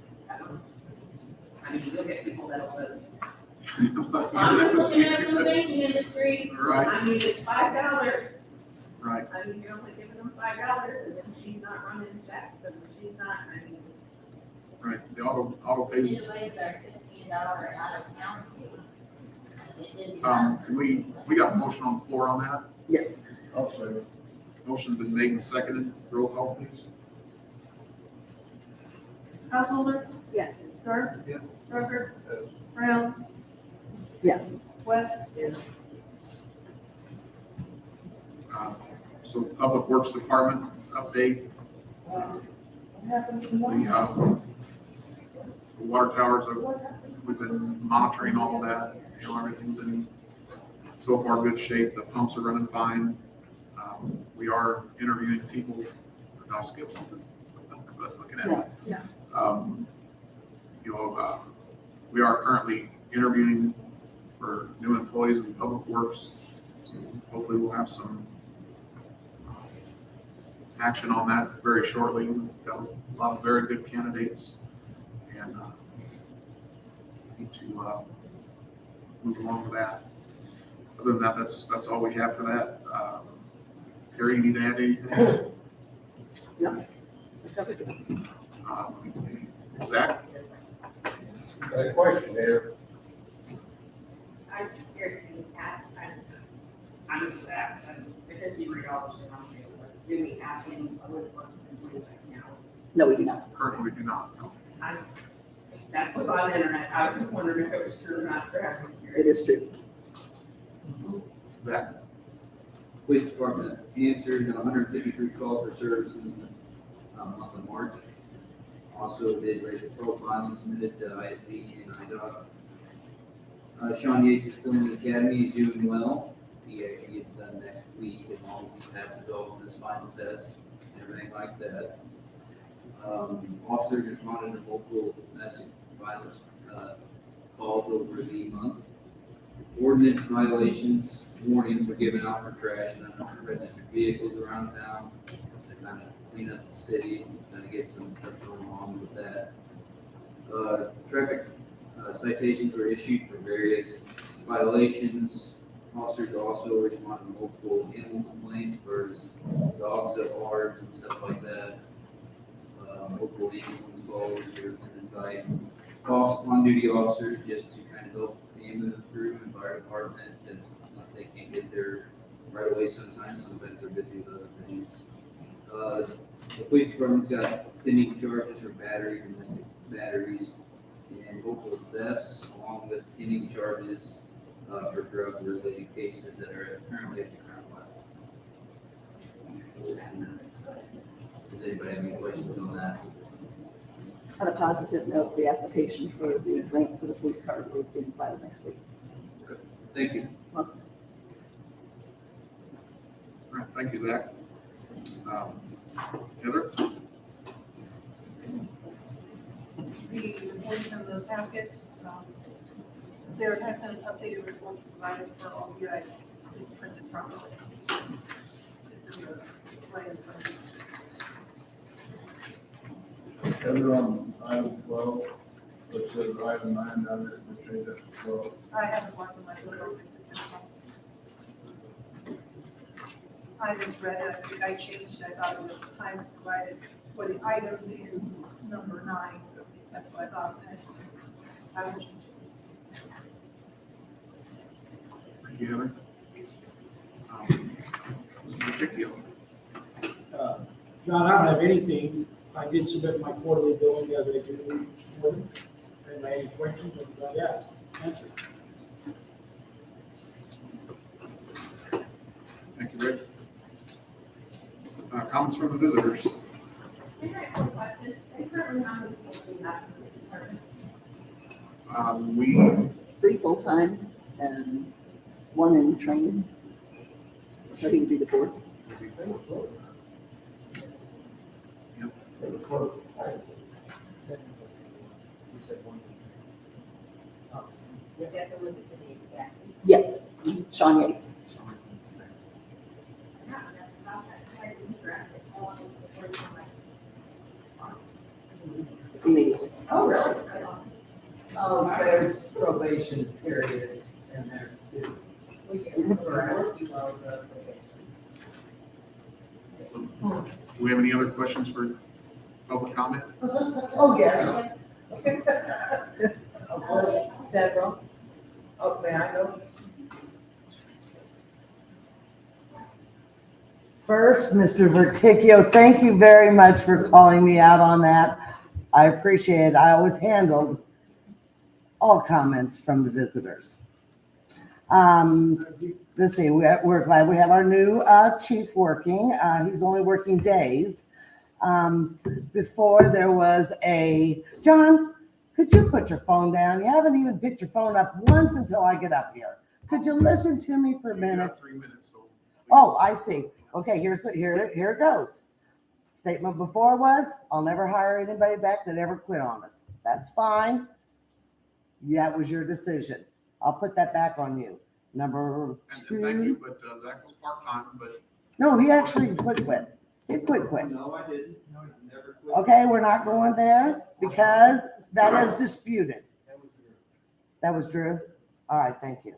I mean, you look at people that was. I'm just looking at it from the banking industry. Right. I mean, it's $5. Right. I mean, you're only giving them $5 and then she's not running checks and she's not, I mean. Right, the auto pay. $15 out of town fee. Can we got a motion on the floor on that? Yes. I'll say it. Motion's been made and seconded. Roll call, please. Householder, Yes. Dark, Yes. Rucker, Yes. Brown, Yes. West. So Public Works Department update. The water towers, we've been monitoring all of that. You know, everything's in so far good shape. The pumps are running fine. We are interviewing people. I'll skip something. But looking at it. Yeah. We are currently interviewing for new employees in Public Works. So hopefully we'll have some action on that very shortly. We've got a lot of very good candidates, and need to move along with that. Other than that, that's all we have for that. Harry, you need to add anything? Yeah. That covers it. Zach? Got a question there. I'm just curious, I'm just asking, because you read all the shit on Facebook, do we have any public works employees right now? No, we do not. Currently, we do not. No. That's what's on the internet, I was just wondering if it was true or not, perhaps. It is true. Zach? Police Department answered 153 calls for service in the month of March. Also did racial profiling submitted to ISB and IDOT. Sean Yates is still in the academy. He's doing well. He actually gets done next week as long as he passes all of his final test and everything like that. Officers responded to multiple domestic violence calls over the month. Ordinance violations, warnings were given out for trash and unregistered vehicles around town to kind of clean up the city, kind of get some stuff going on with that. Traffic citations were issued for various violations. Officers also responded to multiple animal complaints for dogs at large and stuff like that. Multiple ambulance calls were attended by on-duty officers just to kind of help the ambulance crew and fire department as they can't get there right away sometimes. Sometimes they're busy with other things. The police department's got pending charges for battery, domestic batteries, and multiple thefts, along with pending charges for drug-related cases that are currently at the crime lab. Does anybody have any questions on that? On a positive note, the application for the grant for the police car is being filed next week. Thank you. Welcome. Thank you, Zach. Heather? The reports in the packet, there has been an updated report provided for all you guys to print it properly. It's in your slide in front of you. Heather, on item 12, which says item 9 down there, we change that to 12. I haven't marked in my book. I just read it, I think I changed, I thought it was times provided for the items in number 9. That's what I thought, I will change it. Thank you, Heather. Mr. Vecchio. John, I don't have anything. I did submit my quarterly billing the other day. Anybody have any questions? I'm glad to answer. Thank you, Rick. Comments from the visitors? We 3 full-time and 1 in training. So he can do the 4th. Yes, Sean Yates. Immediately. Oh, really? Oh, there's probation periods in there too. Do we have any other questions for public comment? Oh, yes. Several. Oh, may I go? First, Mr. Verticchio, thank you very much for calling me out on that. I appreciate it. I always handled all comments from the visitors. Let's see, we're glad we have our new chief working. He's only working days. Before there was John, could you put your phone down? You haven't even picked your phone up once until I get up here. Could you listen to me for a minute? 3 minutes, so. Oh, I see. Okay, here it goes. Statement before was, I'll never hire anybody back that ever quit on us. That's fine. That was your decision. I'll put that back on you. Number And thank 2. you, but Zach was part-time, but. No, he actually quit. He quit. No, I didn't. Never quit. Okay, we're not going there because that is disputed. That was Drew? All right, thank you.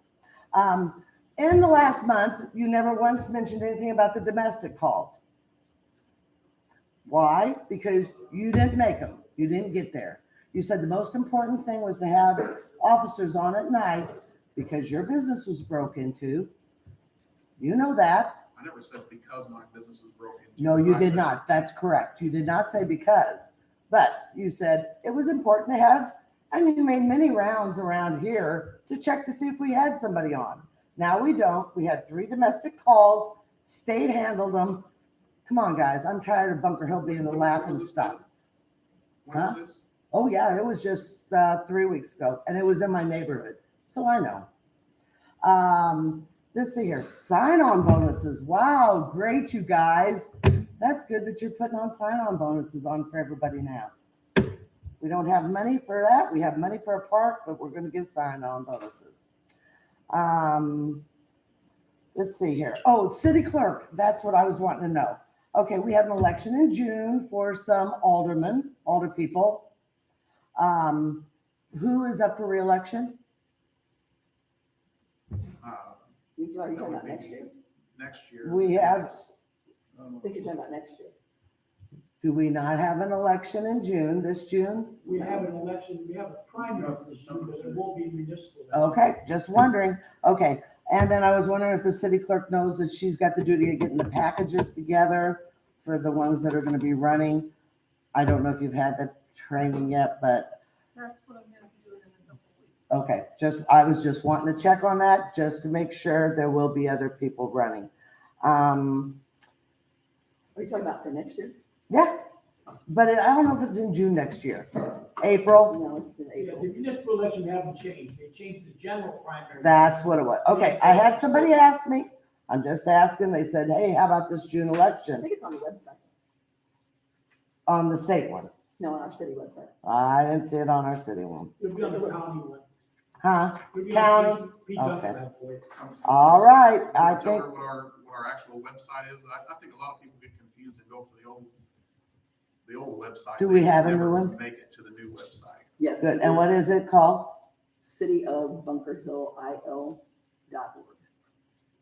In the last month, you never once mentioned anything about the domestic calls. Why? Because you didn't make them. You didn't get there. You said the most important thing was to have officers on at night because your business was broke into. You know that. I never said because my business was broken. No, you I did said- not. That's correct. You did not say because, but you said it was important to have, and you made many rounds around here to check to see if we had somebody on. Now we don't. We had 3 domestic calls. State handled them. Come on, guys. I'm tired of Bunker Hill being the laughing stock. When was this? Oh, yeah. It was just 3 weeks ago, and it was in my neighborhood. So I know. Let's see here. Sign-on bonuses. Wow, great, you guys. That's good that you're putting on sign-on bonuses on for everybody now. We don't have money for that. We have money for a park, but we're going to give sign-on bonuses. Let's see here. Oh, city clerk. That's what I was wanting to know. Okay, we have an election in June for some alder people. Who is up for reelection? Are you talking about next year? Next year. We have, I think you're talking about next year. do we not have an election in June, this June? We have an election, we have a primary this June, but it won't be municipal. Okay, just wondering. Okay, and then I was wondering if the city clerk knows that she's got the duty of getting the packages together for the ones that are gonna be running. I don't know if you've had the training yet, but, That's what I'm gonna be doing in a couple of weeks. okay, I was just wanting to check on that, just to make sure there will be other people running. Are you talking about for next year? Yeah, but I don't know if it's in June next year. April, No, it's in Yeah, April. the municipal election haven't changed. They changed the general primary. that's what it was. Okay, I had somebody ask me, I'm just asking. They said, hey, how about this June I election think it's on the website. on the state one? No, on our city website. I didn't see it on our city one. It'll be on the county one. Huh? It'll be County? on Pete Duncan Okay. have for you. All right, I Tell think, her what our actual website is. I think a lot of people get confused and go to the old website. Do we They have a never new one? Make it to the new website. Yes. good. And what is it called? cityofbunkerhillil.org.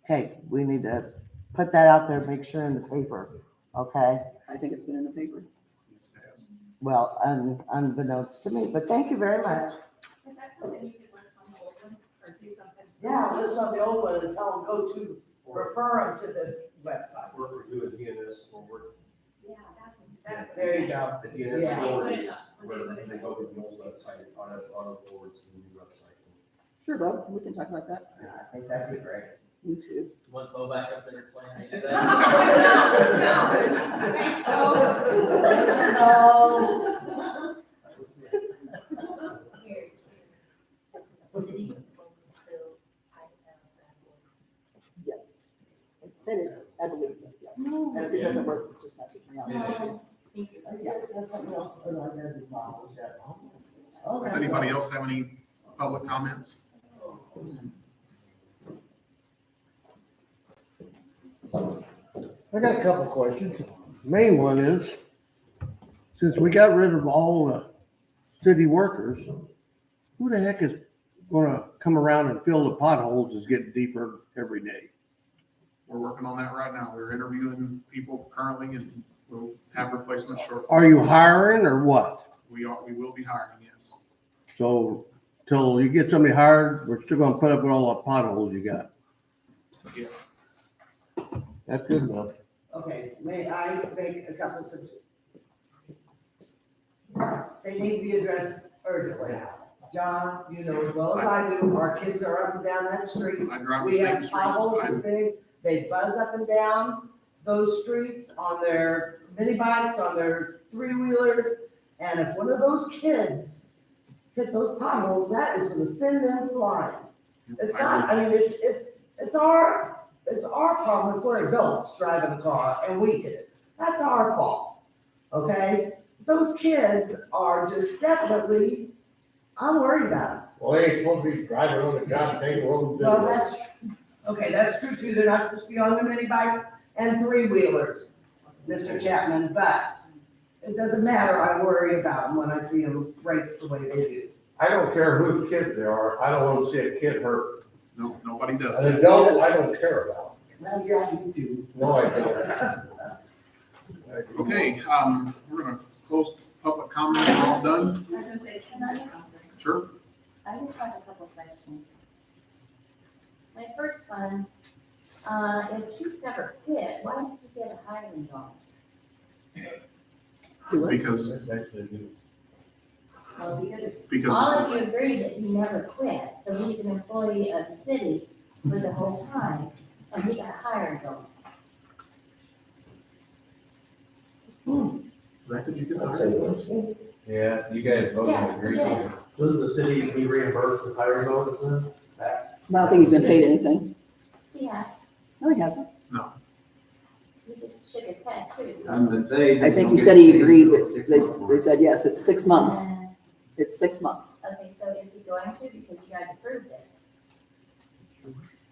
Okay, we need to put that out there, make sure in the paper, okay? I think it's been in the paper. Yes, it has. Well, unbeknownst to me, but thank you very much. Is that something you could work on the old one or do something? Yeah, list on the old one and tell them, go to, refer them to this website. We're doing DNS, we're, Yeah, that's. There you go. the DNS Yeah. authorities, where they go to the old website, on a forwards to the new website. Sure, Bob, we can talk about that. I think that'd be great. Me too. Want to go back up there and explain how you do Thanks, Yes. It said it, I believe so, yes. And if it doesn't work, just message me on it. Yes, that's something else. Does anybody else have any public comments? I got a couple questions. Main one is, since we got rid of all the city workers, who the heck is gonna come around and fill the potholes is getting deeper every day? We're working on that right now. We're interviewing people currently and we'll have replacements shortly. Are you hiring or what? We will be hiring, yes. So till you get somebody hired, we're still gonna put up with all the potholes you got. Yes. That's good enough. Okay, may I make a couple of suggestions? They need to be addressed urgently. John, you know as well as I do, our kids are up and down that street. I drive the We same have streets. potholes as big, they buzz up and down those streets on their mini bikes, on their three-wheelers. And if one of those kids hit those potholes, that is gonna send them flying. It's not, I mean, it's our problem if we're adults driving a car and we hit it. That's our fault, okay? Those kids are just definitely, I'm worried about them. Well, they ain't supposed to be driving on the job, they road. Well, that's true too. They're not supposed to be on the mini bikes and three-wheelers, Mr. Chapman, but it doesn't matter. I worry about them when I see them race the way they do. I don't care whose kids they are, I don't want to see a kid hurt. No, nobody does. An adult, I don't care about. Well, yeah, you do. No, I don't. Okay, we're gonna close public comment. We're all done? Sure. I just have a couple questions. My first one, if you never quit, why did you get a hiring bonus? Because, Well, because. all of you agreed that he never quit, so he's an employee of the city for the whole time, and he got a hiring bonus. Zach, did you get that? Yeah, you guys voted Yeah, to agree. yeah. Does the city be reimbursed with hiring bonuses? I don't think he's been paid anything. He has, No, he hasn't. he just shook his head too. I think he said he agreed that, they said, yes, it's 6 months. It's 6 months. Okay, so is he going to, because you guys approved it?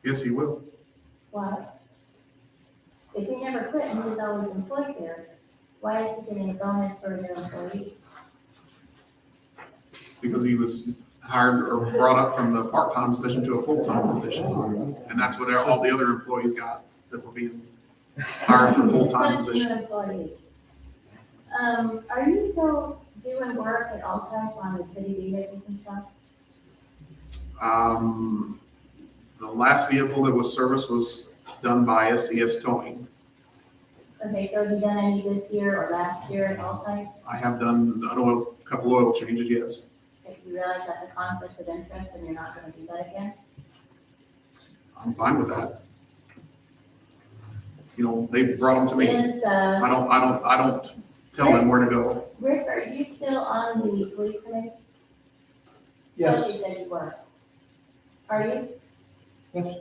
Yes, he will. Why? If he never quit and he was always employed there, why is he getting a bonus for a new employee? Because he was hired or brought up from the part-time position to a full-time position. And that's what all the other employees got that were being hired for full-time Such a position. new employee. Are you still doing work at all times on the city vehicles and stuff? The last vehicle that was serviced was done by SCS Towing. Okay, so have you done any this year or last year at all times? I have done a couple oil changes, yes. If you realize that's a conflict of interest and you're not gonna do that again? I'm fine with that. You know, they brought them to me. Is, I don't tell them where to go. Rick, are you still on the police committee? Yes. Oh, you said you were. Are you? Yes.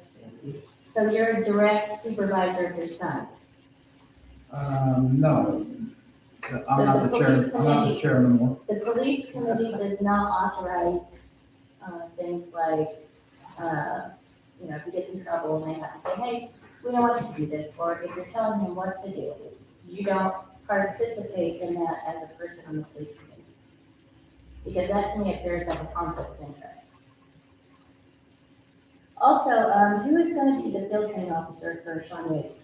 So you're a direct supervisor of your son? No. I'm So not the the chair, police I'm not the committee- chair anymore. The police committee does not authorize, things like, if he gets in trouble and they have to say, hey, we don't want you to do this, or if you're telling him what to do, you don't participate in that as a person on the police committee. Because that to me appears like a conflict of interest. Also, who is gonna be the field training officer for Sean Yates?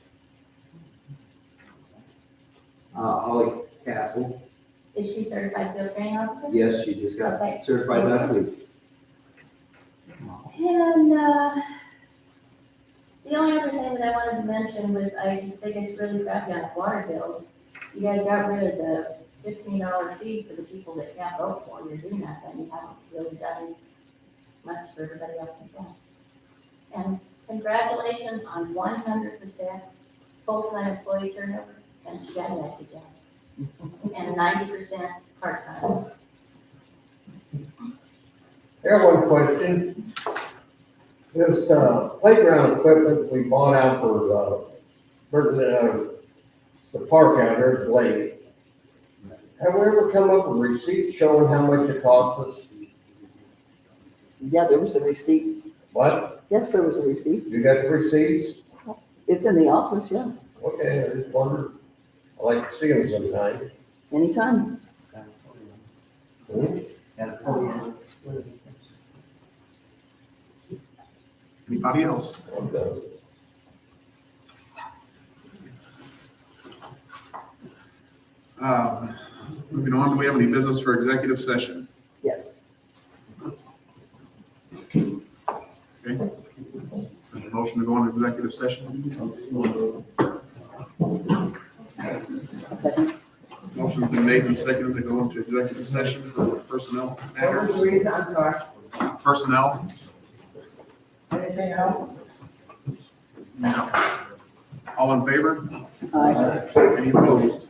Holly Castle, Is she certified field training officer? yes, she just got Okay. certified last week. And, the only other thing that I wanted to mention was I just think it's really crappy on the water bills. You guys got rid of the $15 fee for the people that can't vote for you, do nothing. You haven't really done much for everybody else involved. And congratulations on 100% full-time employee turnover since you got elected, Jack. And 90% part-time. I have one question. This playground equipment we bought out for the park out there at the lake. Have we ever come up with a receipt showing how much it cost us? Yeah, there was a receipt. What? Yes, there was a receipt. You got the receipts? It's in the office, yes. Okay, I just wondered. I like to see them sometime. Anytime. Hmm? Anybody else? I'm done. Moving on, do we have any business for executive session? Yes. Okay. Motion to go into executive session? Second. Motion's been made and seconded to go into executive session for personnel What was matters. the reason? I'm sorry. Personnel? Anything else? No. All in favor? Aye. Any opposed?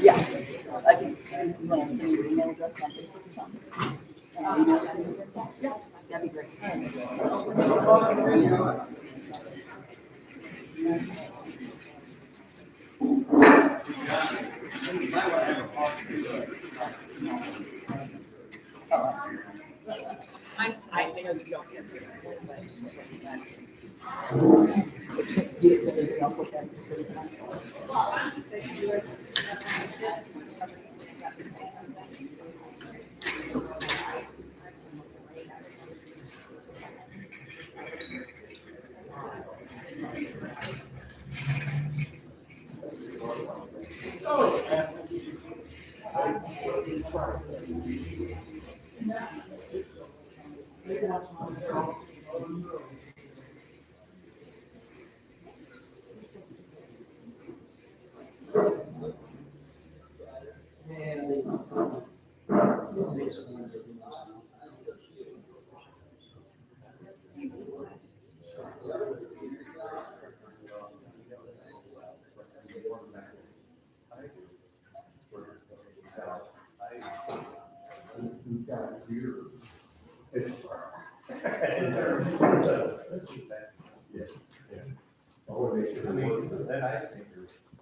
Yeah. I can, you want to send your email address on Facebook or something? And I'll email it to you? Yeah, that'd be great. I figured you don't get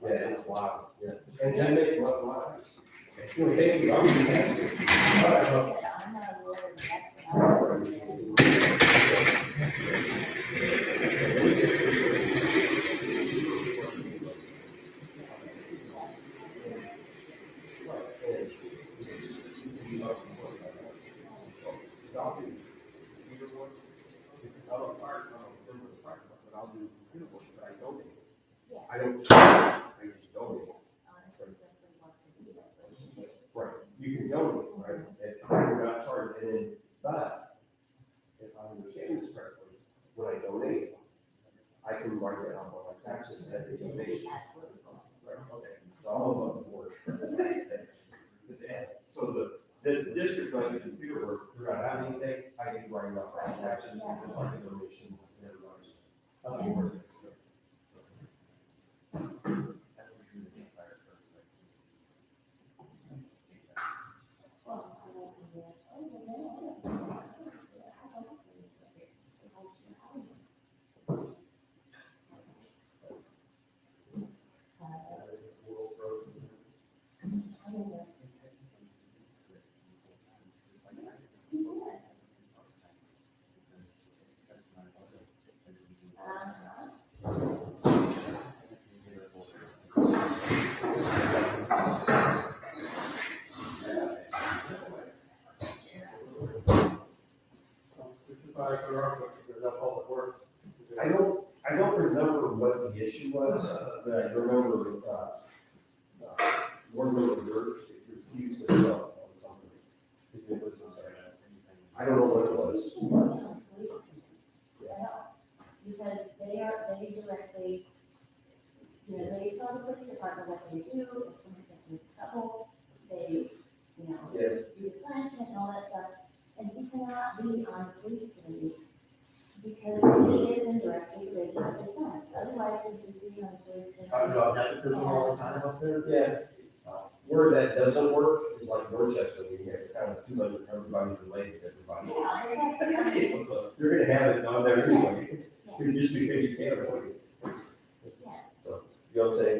Yeah, it's loud, yeah. And then they loud. Thank you. I don't charge, I just donate. Right, you can donate, right, and you're not charged, and then, but if I understand this correctly, when I donate, I can write that off on my taxes as a donation. Right, okay, so I'm on board. So the district, like the computer, where you're not having anything, I can write it off on taxes, just like a donation, and everybody's on board. I don't remember what the issue was, but I remember, one of the words, it refused to sell on something. Because it was, I don't know what it was. Because they directly, they tell the police department what they do, if someone gets in trouble, they, do the punishment and all that stuff. And he cannot be on the police committee because he is in direct supervision of his son. Otherwise, he's just being on the police committee. all the time up there? Yeah. Where that doesn't work is like Dorchester, we have kind of too much, everybody's related to everybody. So you're gonna have it on there anyway, just because you can't avoid it. So, you know what I'm saying?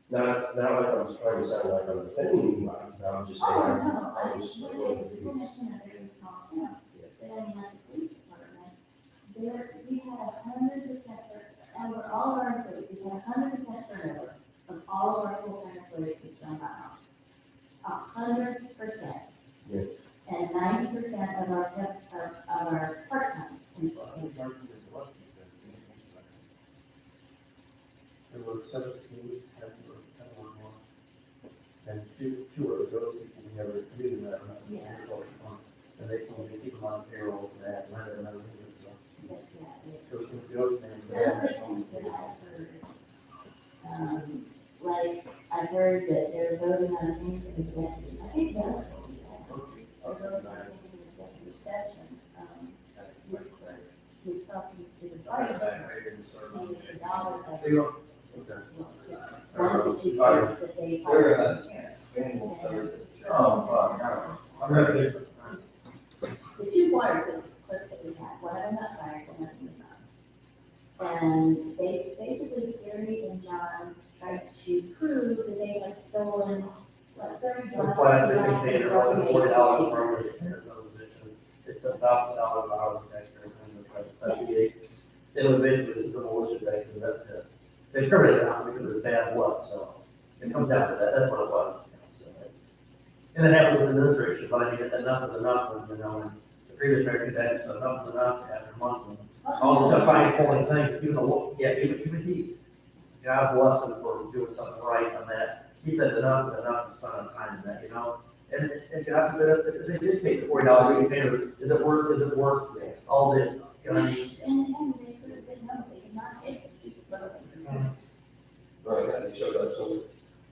Not like I was trying to sound like I'm defending anybody, but I'm just saying. I was. When it's in a very small town, but I mean, like the police department, we had 100%, and we're all our employees, we had 100% turnover of all of our full-time employees since John got on. 100%. Yeah. And 90% of our part-time employees. There were 17, 10 or more. And two of those people we never knew that. Yeah. And they told me to keep them on payroll for that, and I don't know. So it's in those names. Some of the things that I've heard, like, I heard that they're voting on things in executive, I think that's what we had. They're voting on things in executive session, he's talking to the party, and it's the dollar that. One of the two parts that they hired here. I'm ready. The two water clerks that we had, one of them got fired, one of them was not. And basically Gary and John tried to prove that they had stolen, what, 30 The dollars. plastic container, $40 for every position. It's $1,000 hours extra, and that's the, it was basically the militia bank, and that's it. They terminated it out because it was bad blood, so it comes down to that, that's what it was. And it happened with administration, but I mean, enough is enough, and, and the previous mayor said, so enough is enough after months, and all this stuff, finding pulling things, even he, God bless him for doing something right on that. He said enough is enough, to spend on time in that, and God forbid, if they did take the $40 retainer, is it worth all this, And they could have been, no, they did not take the stupid vote. Right, they showed up, so.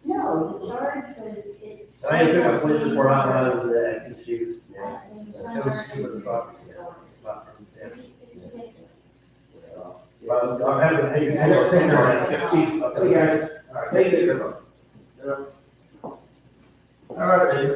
No, the charge was, it's. I had to pick my police report out when I was acting chief. And the It son was already stupid did as fuck. it, so Yeah. it's ridiculous. Well, I'm having to take a picture of it, chief. See you guys. All right, thank you. All right, Dave.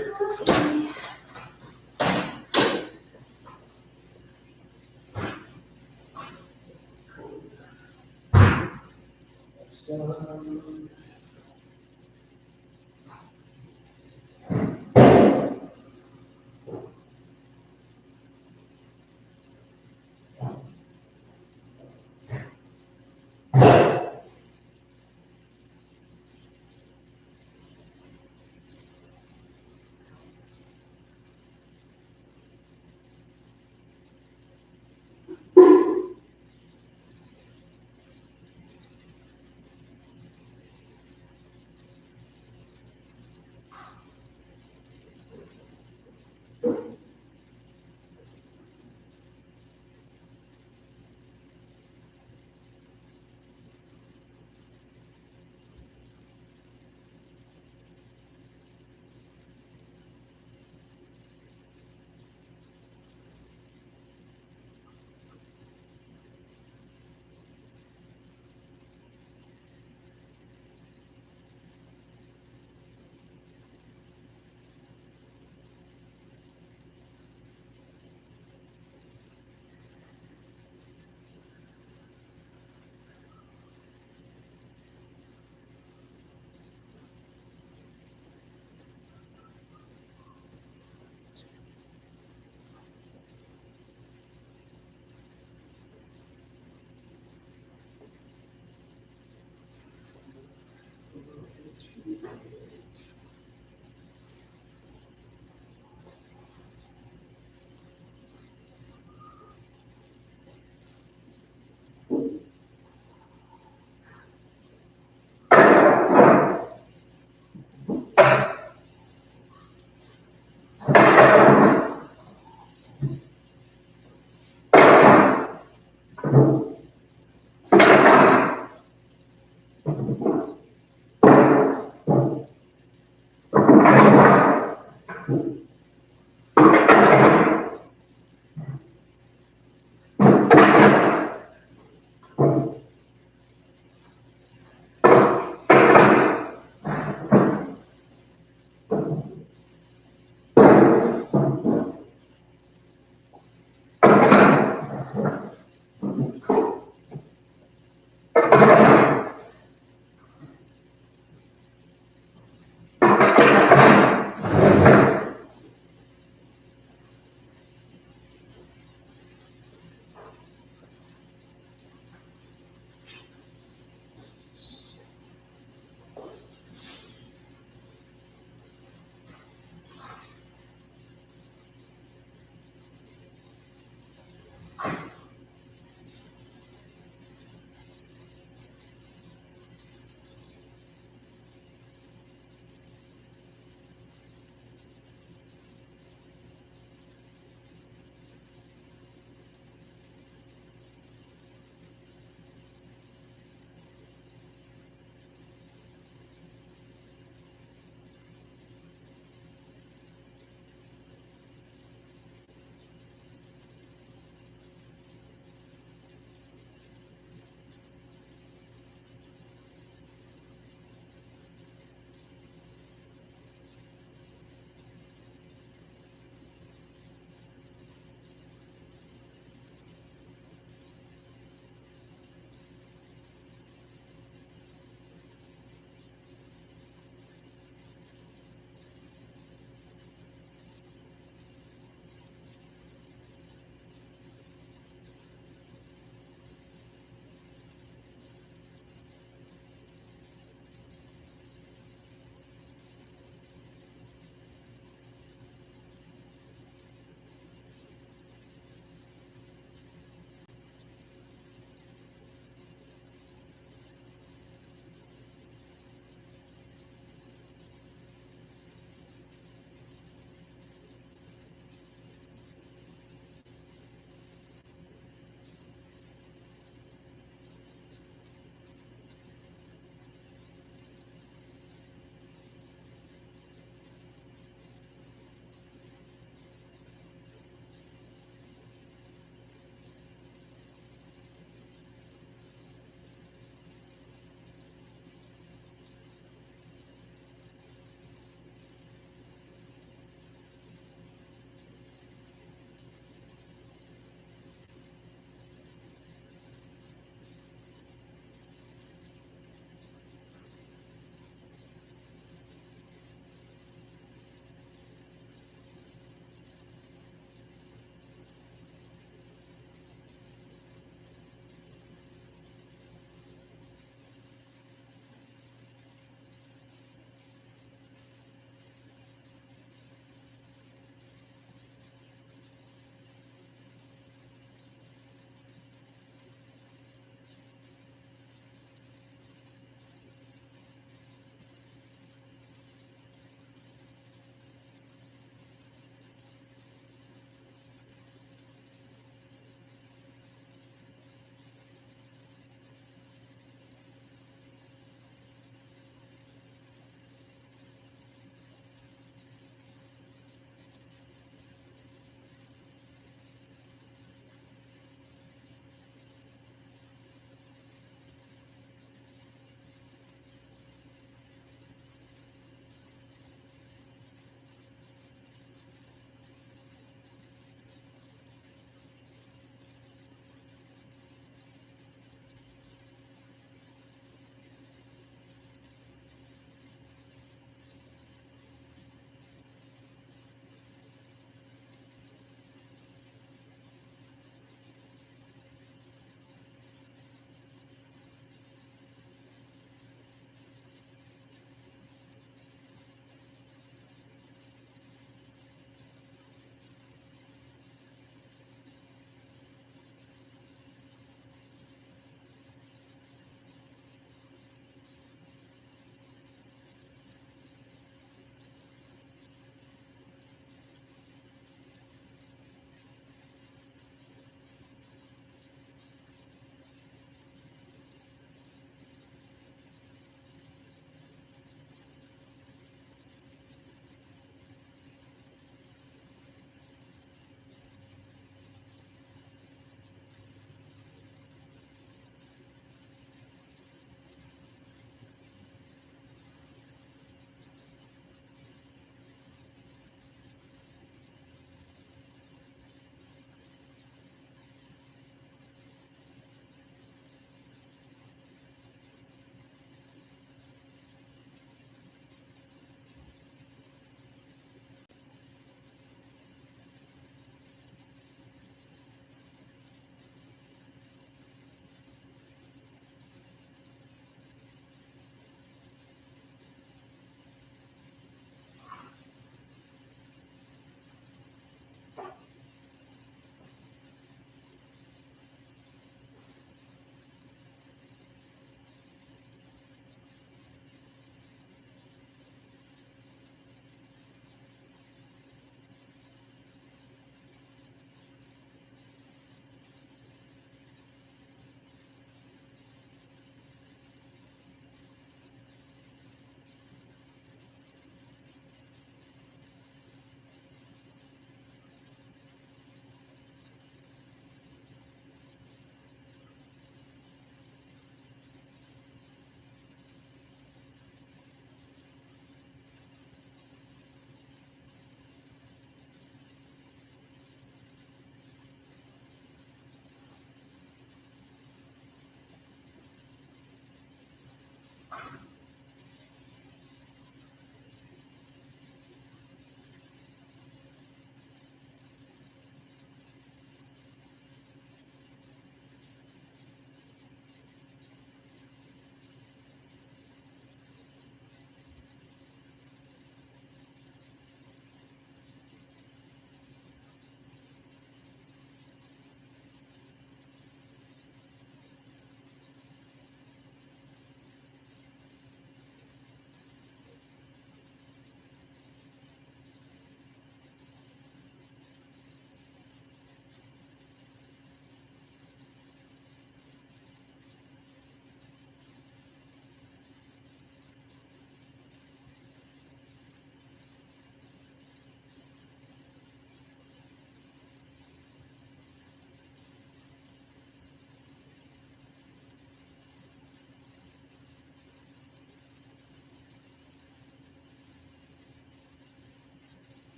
Thank you.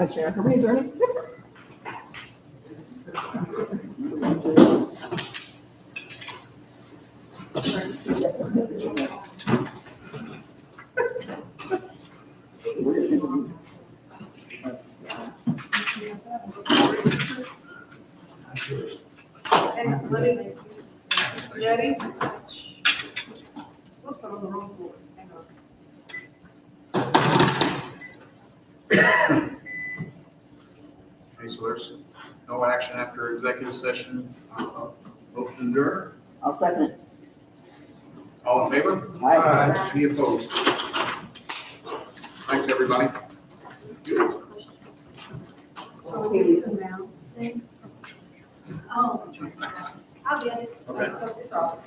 Hi, Chair. Are we adjourning? And Ready? Oops, I'm on the wrong floor. Hang on. Okay, so there's no action after executive session. Motion adjourned. I'll second it. All in favor? Aye. Any opposed? Thanks, everybody. Okay, Lisa. Oh, I'll get it. Okay. It's all.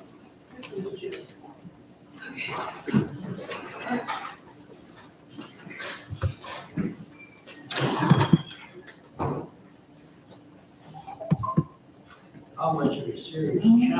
This is juice. How much of a serious challenge